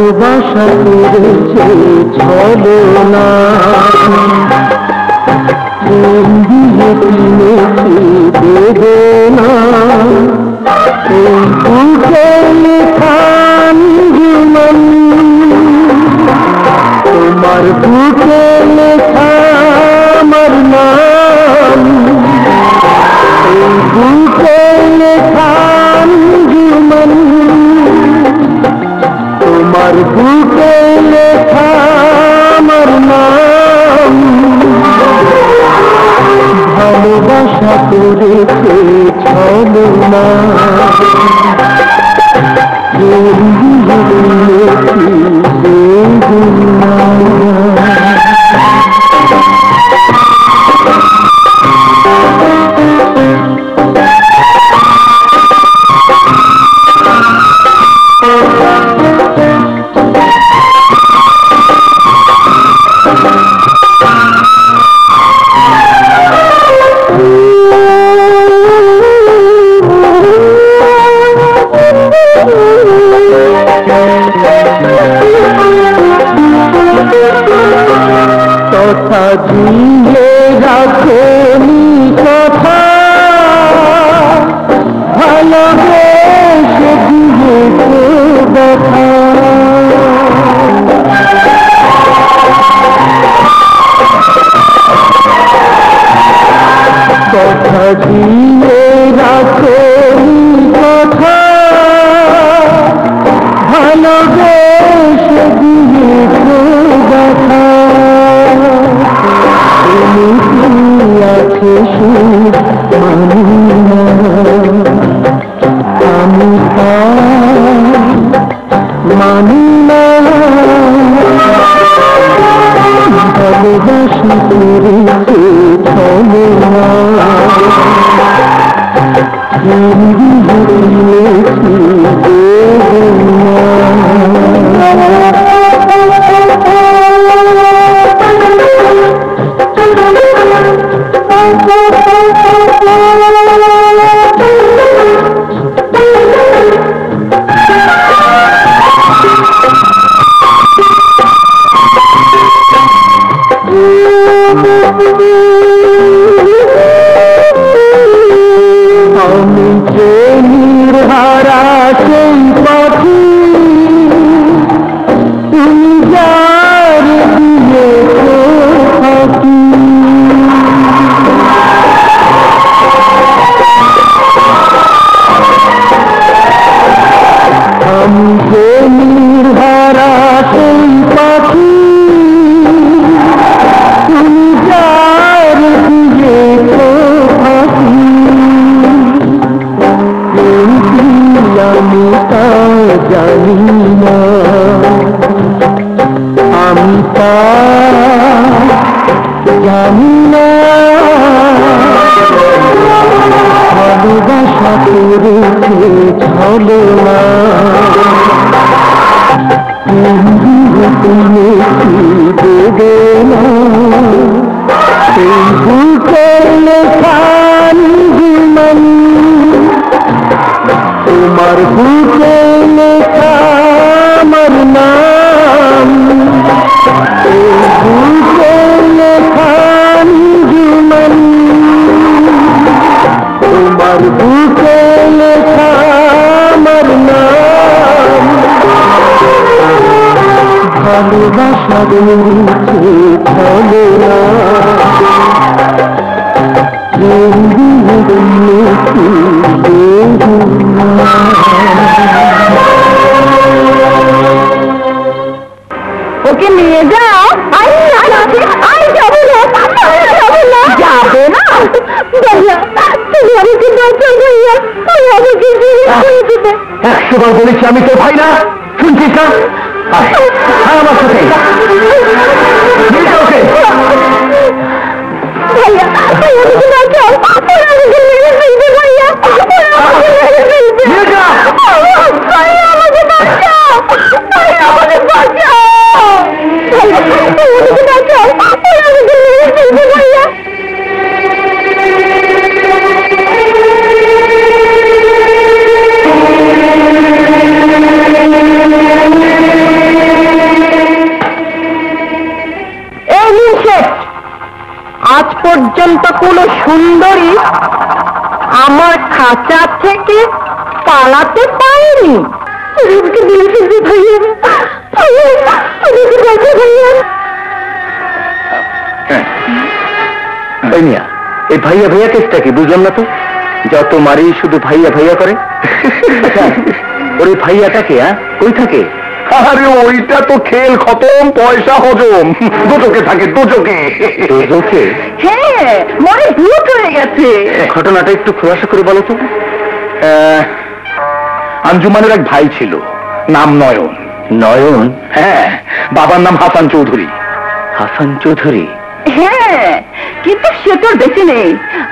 ভালোবাসা করেছে ছলনা প্রেম দিয়ে কিনেছি বেদনা এই বুকে লেখা জীবন তোমার বুকে লেখা আমার নাম এই বুকে লেখা জীবন তোমার বুকে লেখা আমার নাম ভালোবাসা করেছে ছলনা প্রেম দিয়ে কিনেছি বেদনা কথা দিয়ে রাখনি কথা ভালোবেসে দিয়েছে ব্যথা কথা দিয়ে রাখনি কথা ভালোবেসে দিয়েছে ব্যথা আছে সুখ মানি না আমি মানি না ভালোবাসা করেছে ছলনা দিয়েছি বেদনা আমি প্রেমের হারা সেই পাখি তুমি যার দিয়েছো ফাঁকি আমি প্রেমের হারা সেই পাখি তুমি যার দিয়েছো ফাঁকি আমি তা জানি না আমি তা জানি না ভালোবাসা করেছে ছলনা কিনেছি বেদনা এই বুকে লেখা জীবন তোমার বুকে লেখা আমার নাম এই বুকে লেখা জীবন তোমার বুকে লেখা আমার নাম ভালোবাসা রয়েছে ছলনা প্রেম দিয়ে দিয়েছি বেদনা ওকে নিয়ে যাও আমি যাবো না যাবে না ভাইয়া তুমি আমাকে বাঁচাও ভাইয়া তুমি আমাকে ছেড়ে দিবে 100 বার বলেছি আমি তোর ভাই না শুনছিস না আয় আমার সাথে নিয়ে যাও ওকে ভাইয়া ভাইয়া আমাকে বাঁচাও ওরা আমাকে মেরে ফেলবে ভাইয়া ওরা আমাকে মেরে ফেলবে নিয়ে যাও ভাইয়া আমাকে বাঁচাও ভাইয়া আমাকে বাঁচাও ভাইয়া আমাকে বাঁচাও ওরা আমাকে মেরে ফেলবে ভাইয়া পর্যন্ত কোনো সুন্দরী আমার খাঁচা থেকে পালাতে পারেনি। এই ভাইয়া ভাইয়া কেসটা কি বুঝলাম না তো, যত মারি শুধু ভাইয়া ভাইয়া করে। ওরে ভাইয়াটা কে? কই থাকে? আরে ওইটা তো খেল খতম, পয়সা হজম, দুচোখে থাকে, দুচোখে। দুচোখে? হ্যাঁ, মনে ভূত হয়ে গেছে। ঘটনাটা একটু খোলাসা করে বলো তো। আঞ্জুমানের এক ভাই ছিল, নাম নয়ন। নয়ন? হ্যাঁ, বাবার নাম হাসান চৌধুরী। হাসান চৌধুরী? হ্যাঁ, কিন্তু সে তোর বেঁচে নেই।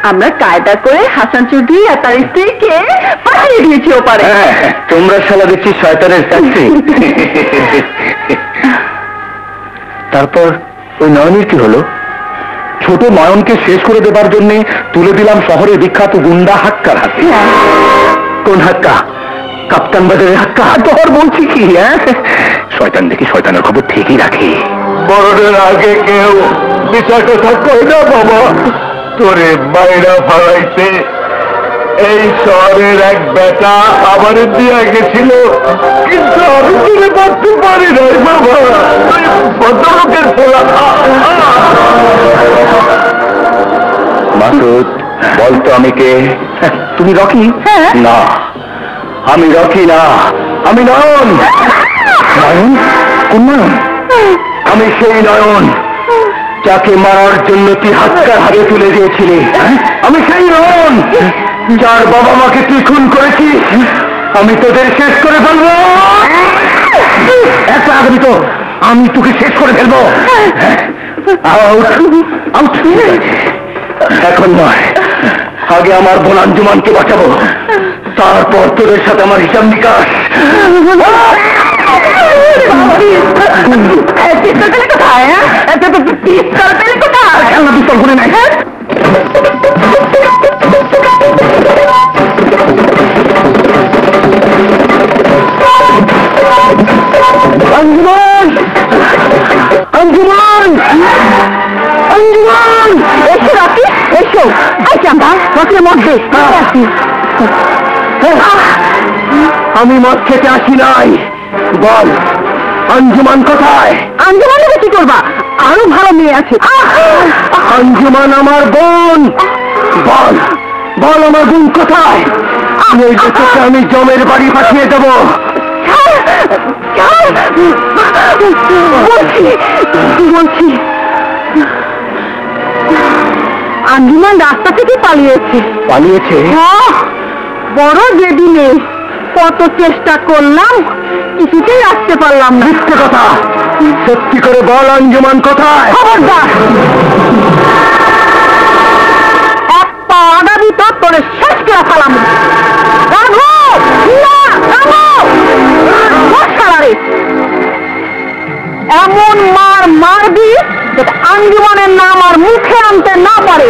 আমরা কায়দা করে হাসান চৌধুরী আর তার স্ত্রীকে পাঠিয়ে দিয়েছি ওপারে। হ্যাঁ, তোমরা শালা দেখছি শয়তানের চাকরি। তারপর ওই নয়নের কি হলো? ছোট নয়নকে শেষ করে দেবার জন্য তুলে দিলাম শহরের বিখ্যাত গুন্ডা হাক্কার হাতে। কোন হাক্কা? কাপ্তান বাজারের হাক্কা? তোর বলছি কি? শয়তান দেখি শয়তানের খবর ঠিকই রাখে। বড়দের আগে কেউ বিচার কথা কই না বাবা। তোরে বাইরা ফালাইতে এই শহরের এক বেটা আমার দিয়ে গেছিল, কিন্তু আমি তুলে পারতে পারি নাই বাবা। ভদ্রলোকের ফোলা। মাসুদ, বলতো আমি কে? তুমি রকি? না, আমি রকি না, আমি নয়ন। নয়ন? কোন নয়ন? আমি সেই নয়ন যাকে মারার জন্য তুই হাক্কার হাতে তুলে দিয়েছিলি। আমি সেই নয়ন যার বাবা মাকে তুই খুন করেছিস। আমি তোদের শেষ করে ফেলবো। একটা আগামী তো আমি তোকে শেষ করে ফেলবো। Out, out. এখন নয়, আগে আমার বোন আঞ্জুমানকে বাঁচাবো, তারপর তোদের সাথে আমার হিসাব নিকাশ। পিস্তল করে নাই। আঞ্জুমান, আঞ্জুমান, আঞ্জুমান, এসো রাখি, এসো। চান্দা রকির মধ্যে আমি মদ খেতে আসি নাই। বল আঞ্জুমান কোথায়? আঞ্জুমানকে কি করবা? আরো ভালো মেয়ে আছে। আঞ্জুমান আমার বোন। বল, বল আমার বোন কোথায়? আমি জমের বাড়ি পাঠিয়ে দেবো। বলছি আঞ্জুমান রাস্তা থেকে পালিয়েছে। পালিয়েছে? বড় যেদিনে কত চেষ্টা করলাম, কিছুতেই আসতে পারলাম না। মিথ্যে কথা, সত্যি করে বল আঞ্জুমান কোথায়? খবরদার, এক পা আগাবি তো তোরে শেষ করে ফেলাম। এমন মার মারবি যাতে আঞ্জুমানের নাম আর মুখে আনতে না পারে।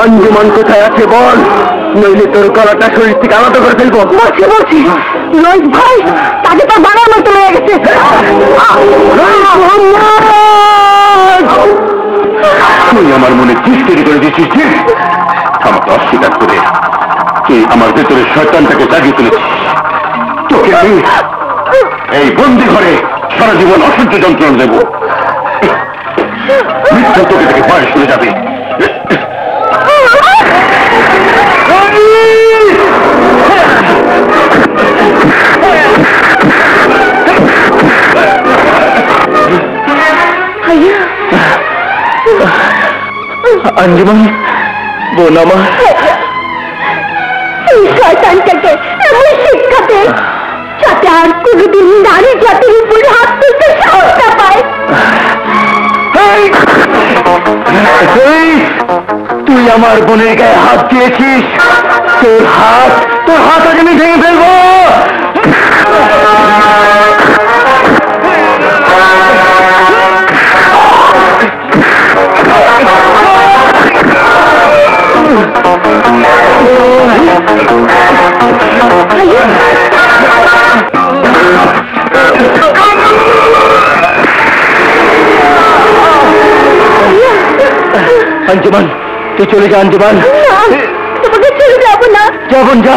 আঞ্জুমান কোথায় আছে বল, নইলে তোর গলাটা শরীর থেকে আলাদা করে ফেলবো। বলছি বলছি রোহিত ভাই, তাকে তো বানার মতো লেগে গেছে। তুই আমার মনে ঠিক তৈরি করে দিচ্ছিস, ঠিক আমাকে অস্বীকার করে তুই আমার ভেতরে শয়তানটাকে জাগিয়ে তুলেছিস। তোকে আমি এই বন্দি ঘরে সারা জীবন অসহ্য যন্ত্রণা দেব। মৃত্যু তোকে থেকে ভয় শুনে যাবে। আঞ্জুমান বোন আমার, এই শয়তানটাকে এমন শিক্ষা দে যাতে আর কোনোদিন নারী জাতির উপর হাত তুলতে সাহস না পায়। তুই আমার বোনের গায়ে হাত দিয়েছিস, তোর হাত আজ আমি ভেঙে ফেলবো। अंजुमन तू चले जा अंजुमन। তোমাকে ছেড়ে যাবো না। जा বোন जा,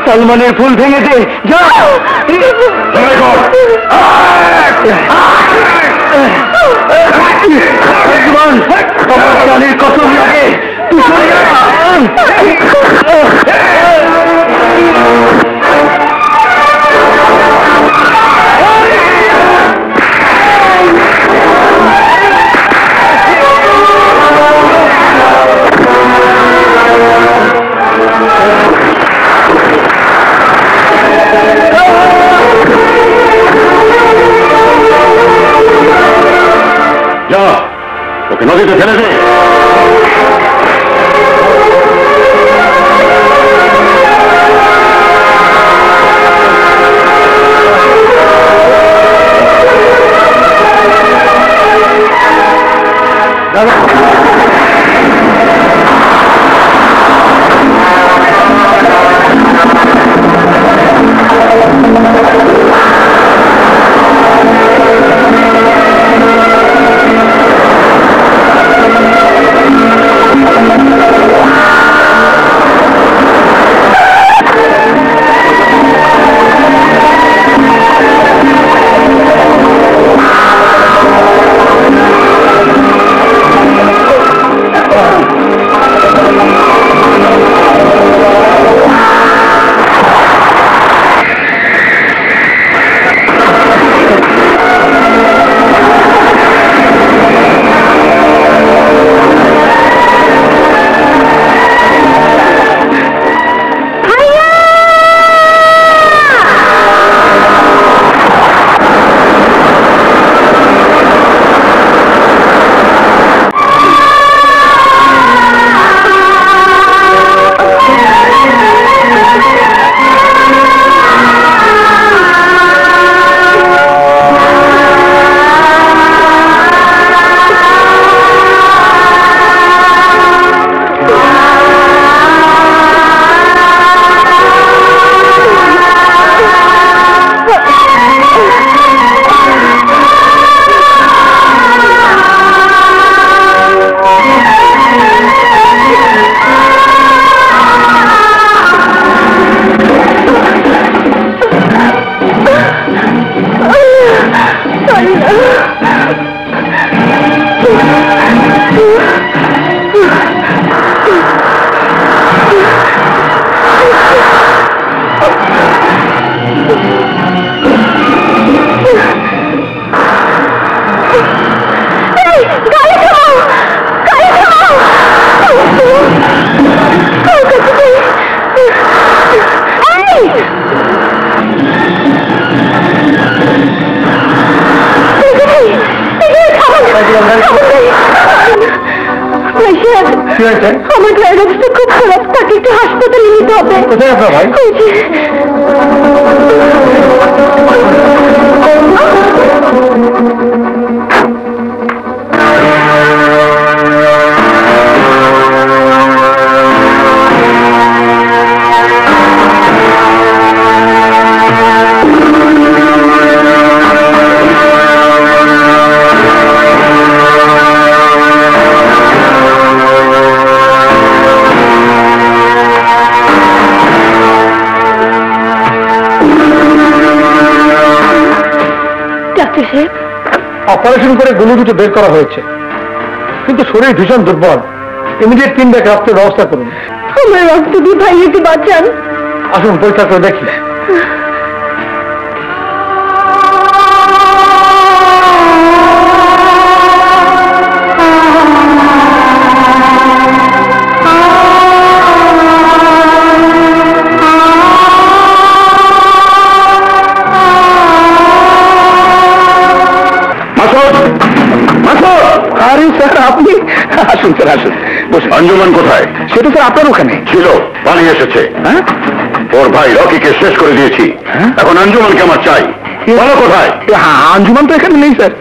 सलमाনের ফুল ভেঙে দে যা। अंजुमन তোমার প্রাণের কসম লাগে তুই চলে যা। ওকে নদীতে ফেলে দে। আমার গায়ের অবস্থা খুব খারাপ, তাকে একটু হাসপাতালে নিতে হবে। কোথায় আপনার ভাই? অপারেশন করে গুলো দুটো বের করা হয়েছে, কিন্তু শরীর ভীষণ দুর্বল। ইমিডিয়েট 3 ব্যাগ রক্তের ব্যবস্থা করুন। আমার রক্ত দিয়ে ভাইয়াকে বাঁচান। আসুন পরীক্ষা করে দেখি। আপনি আসুন স্যার, আসুন। আঞ্জুমান কোথায়? সেটা স্যার আপনার ওখানে ছিল, পালিয়ে এসেছে। হ্যাঁ? ওর ভাই রকিকে শেষ করে দিয়েছি। এখন আঞ্জুমানকে আমার চাই। বলো কোথায়? হ্যাঁ, আঞ্জুমান তো এখানে নেই স্যার।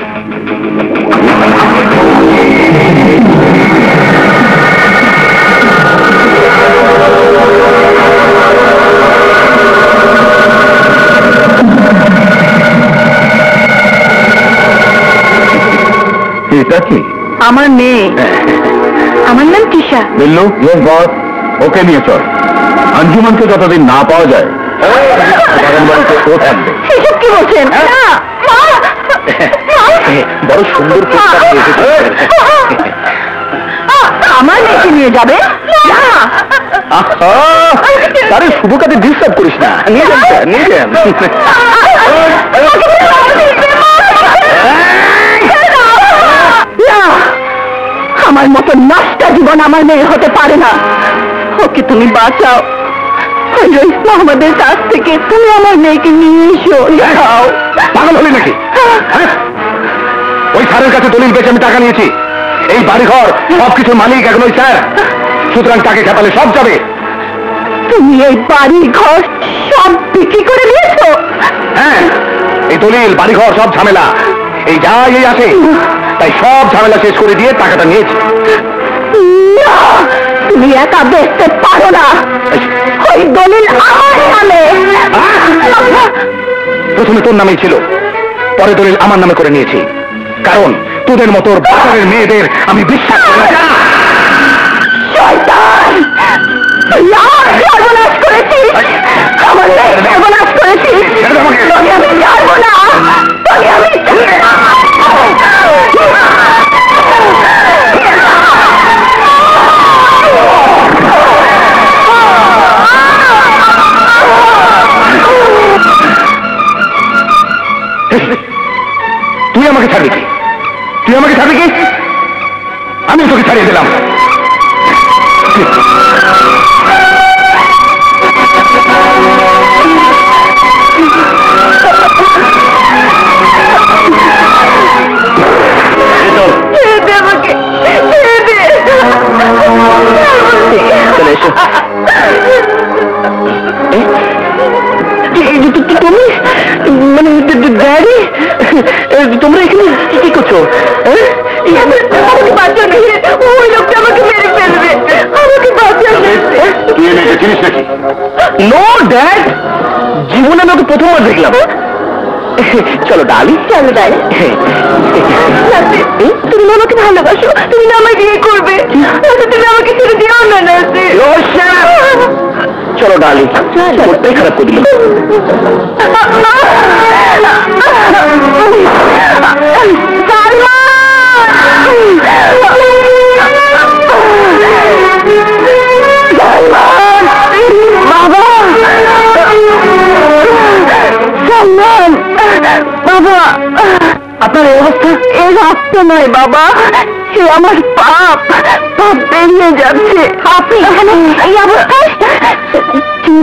এটা কি? আমার মেয়ে, আমার নাম তিশা। বিল্লু, ইয়েস বস, ওকে নিয়ে চল। আঞ্জুমানকে যতদিন না পাওয়া যায় বাগান বাড়িতে ও থাকবে। এসব কি বলছেন? না, মা! বড় সুন্দর প্রস্তাব দিয়েছে। আমার মেয়েকে নিয়ে যাবে না। আহা, আরে শুভ কাজে ডিস্টার্ব করিস না। নিয়ে যান স্যার, নিয়ে যান। না, আমার মতো নষ্ট জীবন আমার মেয়ে হতে পারে না। ওকে তুমি বাঁচাও। ওই রইস মোহাম্মদের কাছ থেকে তুমি আমার মেয়েকে নিয়ে এসো। যাও। পাগল হলি নাকি? হ্যাঁ? ওই স্যারের কাছে দলিল পেয়েছে আমি টাকা নিয়েছি। এই বাড়িঘর সবকিছুর মালিক এখন ওই স্যার, সুতরাং তাকে খেপালে সব যাবে। তুমি এই বাড়ি ঘর সব বিক্রি করে নিয়েছো? হ্যাঁ, এই দলিল বাড়িঘর সব ঝামেলা এই যাই এই আছে, তাই সব ঝামেলা শেষ করে দিয়ে টাকাটা নিয়েছি। না, তুমি একা বেচতে পারো না। ওই দলিল আমার নামে। প্রথমে তোর নামেই ছিল, পরে দলিল আমার নামে করে নিয়েছি, কারণ তোদের মতো বাজারের মেয়েদের আমি বিশ্বাস করি না। শয়তান! তুই আমার সর্বনাশ করেছিস, আমার মেয়ের সর্বনাশ করেছিস। তোকে আমি ছাড়বো না, তোকে আমি তুই আমাকে ছাড়বি কি? তুই আমাকে ছাড়বি কি? আমি তোকে ছাড়িয়ে দিলাম। চলে এসো। তুমি মানে ড্যাডি, তোমরা এখানে কি করছো? আমাকে বাঁচানো, ওই লোকটা আমাকে মেরে ফেলবে। আমাকে বাঁচানো। তুই মেয়েকে চিনিস নাকি? নো ড্যাড, জীবনে আমি ওকে প্রথমবার দেখলাম। চলো ডালি, চলো দাঁড়ে। তুমি না আমাকে ভালোবাসো, তুমি না আমাকে বিয়ে করবে। তুমি আমাকে ছেড়ে দিও না নাসি। চলো ডালি, মোটটাই খারাপ করে দিল। বাবা, সালমান, বাবা, আপনার এই অবস্থা? এ রক্ত নয় বাবা, সে আমার পাপ। পাপ বেরিয়ে যাচ্ছে। আপনি এখানে এই অবস্থায়?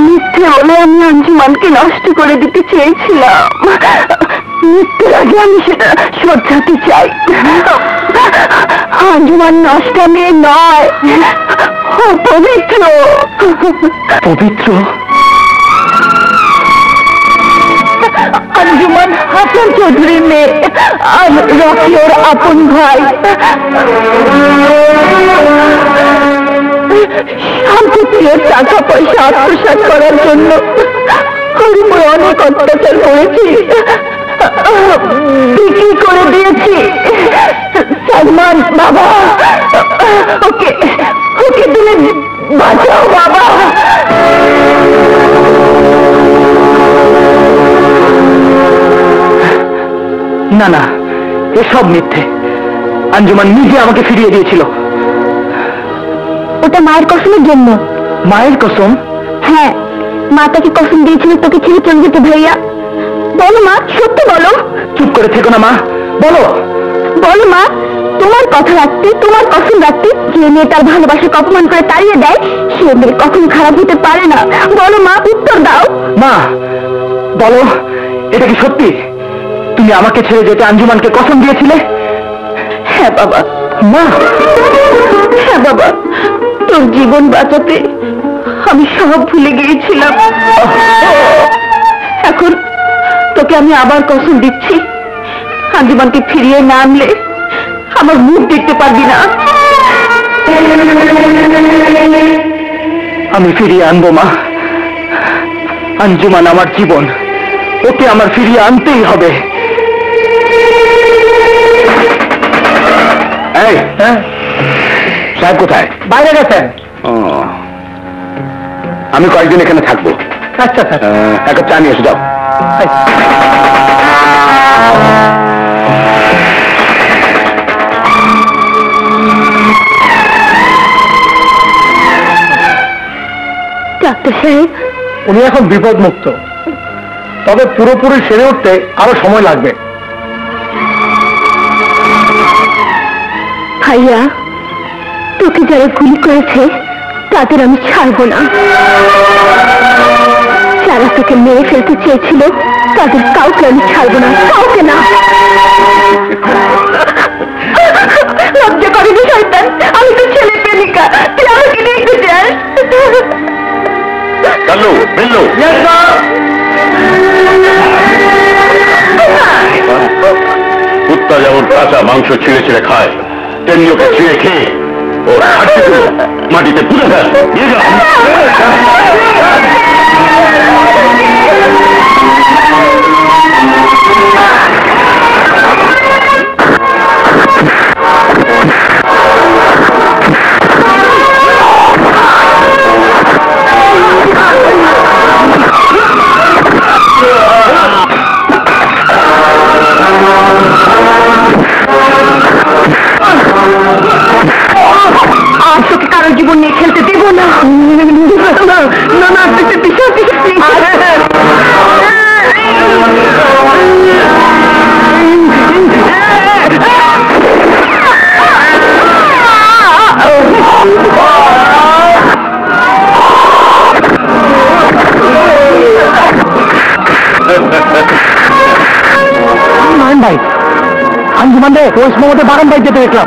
মিথ্যে বলে আমি আঞ্জুমানকে নষ্ট করে দিতে চেয়েছিলাম। মৃত্যুর আগে আমি সেটা শোধরাতে চাই। আঞ্জুমান নষ্ট মেয়ে নয়, ও পবিত্র। পবিত্র? আঞ্জুমান হাসান চৌধুরীর মেয়ে, আর রকি ওর আপন ভাই। সম্পত্তি, টাকা পয়সা আত্মসাৎ করার জন্য ওর উপর অনেক অত্যাচার করেছি, বিক্রি করে দিয়েছি। সালমান বাবা, ওকে ওকে তুমি বাঁচাও বাবা। না না, এসব মিথ্যে। আঞ্জুমান নিজে আমাকে ফিরিয়ে দিয়েছিল। ওটা মায়ের কসমের জন্য। মায়ের কসম? হ্যাঁ, মা তাকে কসম দিয়েছিল তোকে ছেড়ে চলে যেতে। ভাইয়া বলো মা, সত্যি বলো। চুপ করে থেকো না মা, বলো। বলো মা, তোমার কথা রাখতে, তোমার কসম রাখতে যে মেয়ে তার ভালোবাসাকে অপমান করে তাড়িয়ে দেয়, সে মেয়ে কখনো খারাপ হতে পারে না। বলো মা, উত্তর দাও। মা বলো, এটা কি সত্যি? তুমি আমাকে ছেড়ে যেতে আঞ্জুমানকে কসম দিয়েছিলে? হ্যাঁ বাবা, মা, হ্যাঁ বাবা, তোর জীবন বাঁচাতে আমি সব ভুলে গিয়েছিলাম। এখন তোকে আমি আবার কসম দিচ্ছি, আঞ্জুমানকে ফিরিয়ে না আনলে আমার মুখ দেখতে পারবি না। আমি ফিরিয়ে আনবো মা। আঞ্জুমান আমার জীবন, ওকে আমার ফিরিয়ে আনতেই হবে। এই, সাহেব কোথায়? বাইরে গেছেন। আমি কয়েকদিন এখানে থাকবো। আচ্ছা স্যার। এক কাপ চা নিয়ে এসে যাও। ডাক্তার সাহেব, উনি এখন বিপদ মুক্ত, তবে পুরোপুরি সেরে উঠতে আরো সময় লাগবে। ভাইয়া, তোকে যারা গুলি করেছে তাদের আমি ছাড়বো না। যারা তোকে মেরে ফেলতে চেয়েছিল তাদের কাউকে আমি ছাড়বো না, কাউকে না। লজ্জা করেনি শয়তান, আমি তো ছেলে প্রেমিকা, তুই আমাকে নিয়ে একটু যাস। কাল্লু, বিল্লু, কুত্তা যেমন কাঁচা মাংস ছিঁড়ে ছিঁড়ে খায়, তেমনি ওকে ছিঁড়ে খেয়ে ওর হাড্ডিগুলো মাটিতে পুঁতে ফেল। নিয়ে যাও। আর তোকে কারোর জীবন নিয়ে খেলতে দেবো না। না না, ভাই, আঞ্জুমান রে ওই সময় বাগান বাড়ি যেতে দেখলাম।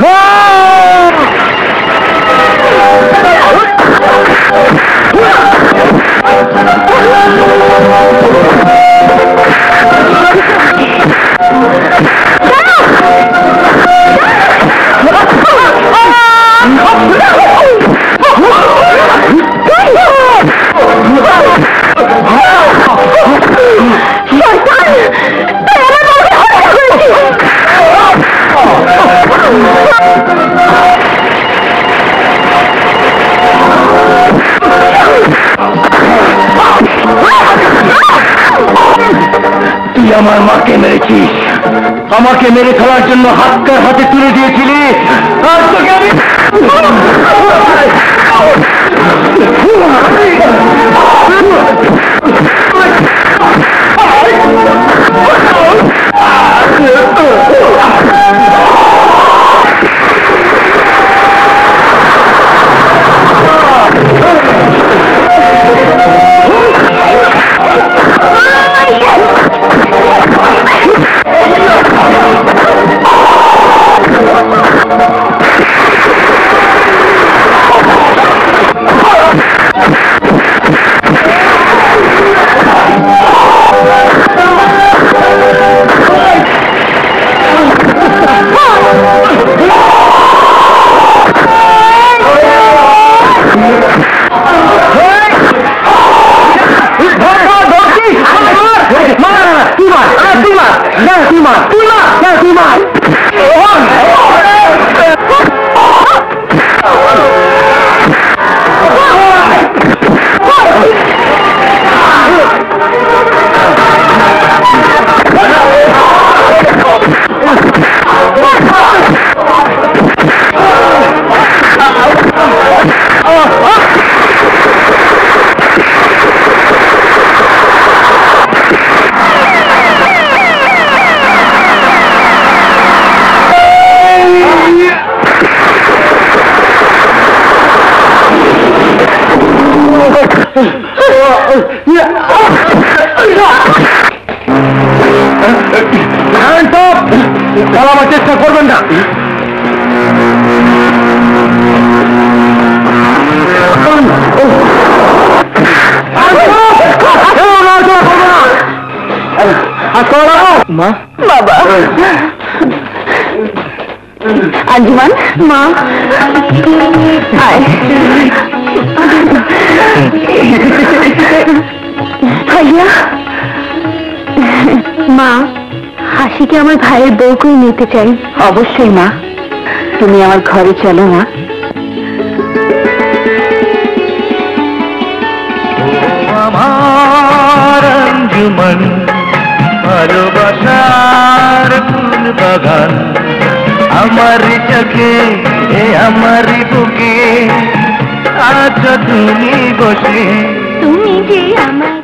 তুই আমার মাকে মেরেছিস, আমাকে মেরে ফেলার জন্য হাতকার হাতে তুলে দিয়েছিলি, আর তোকে আমি চেষ্টা করবেন না। মা বাবা আঞ্জুমান মা আয় ভাইয়া মা হাসিকে আমার ভাইয়ের বউ করে নিতে চাই। অবশ্যই মা, তুমি আমার ঘরে চলো মা। আমার আঞ্জুমান ভালোবাসার ফুল বাগান, আমার চোখে আমার বুকে আজ তুমি বসে, তুমি যে আমার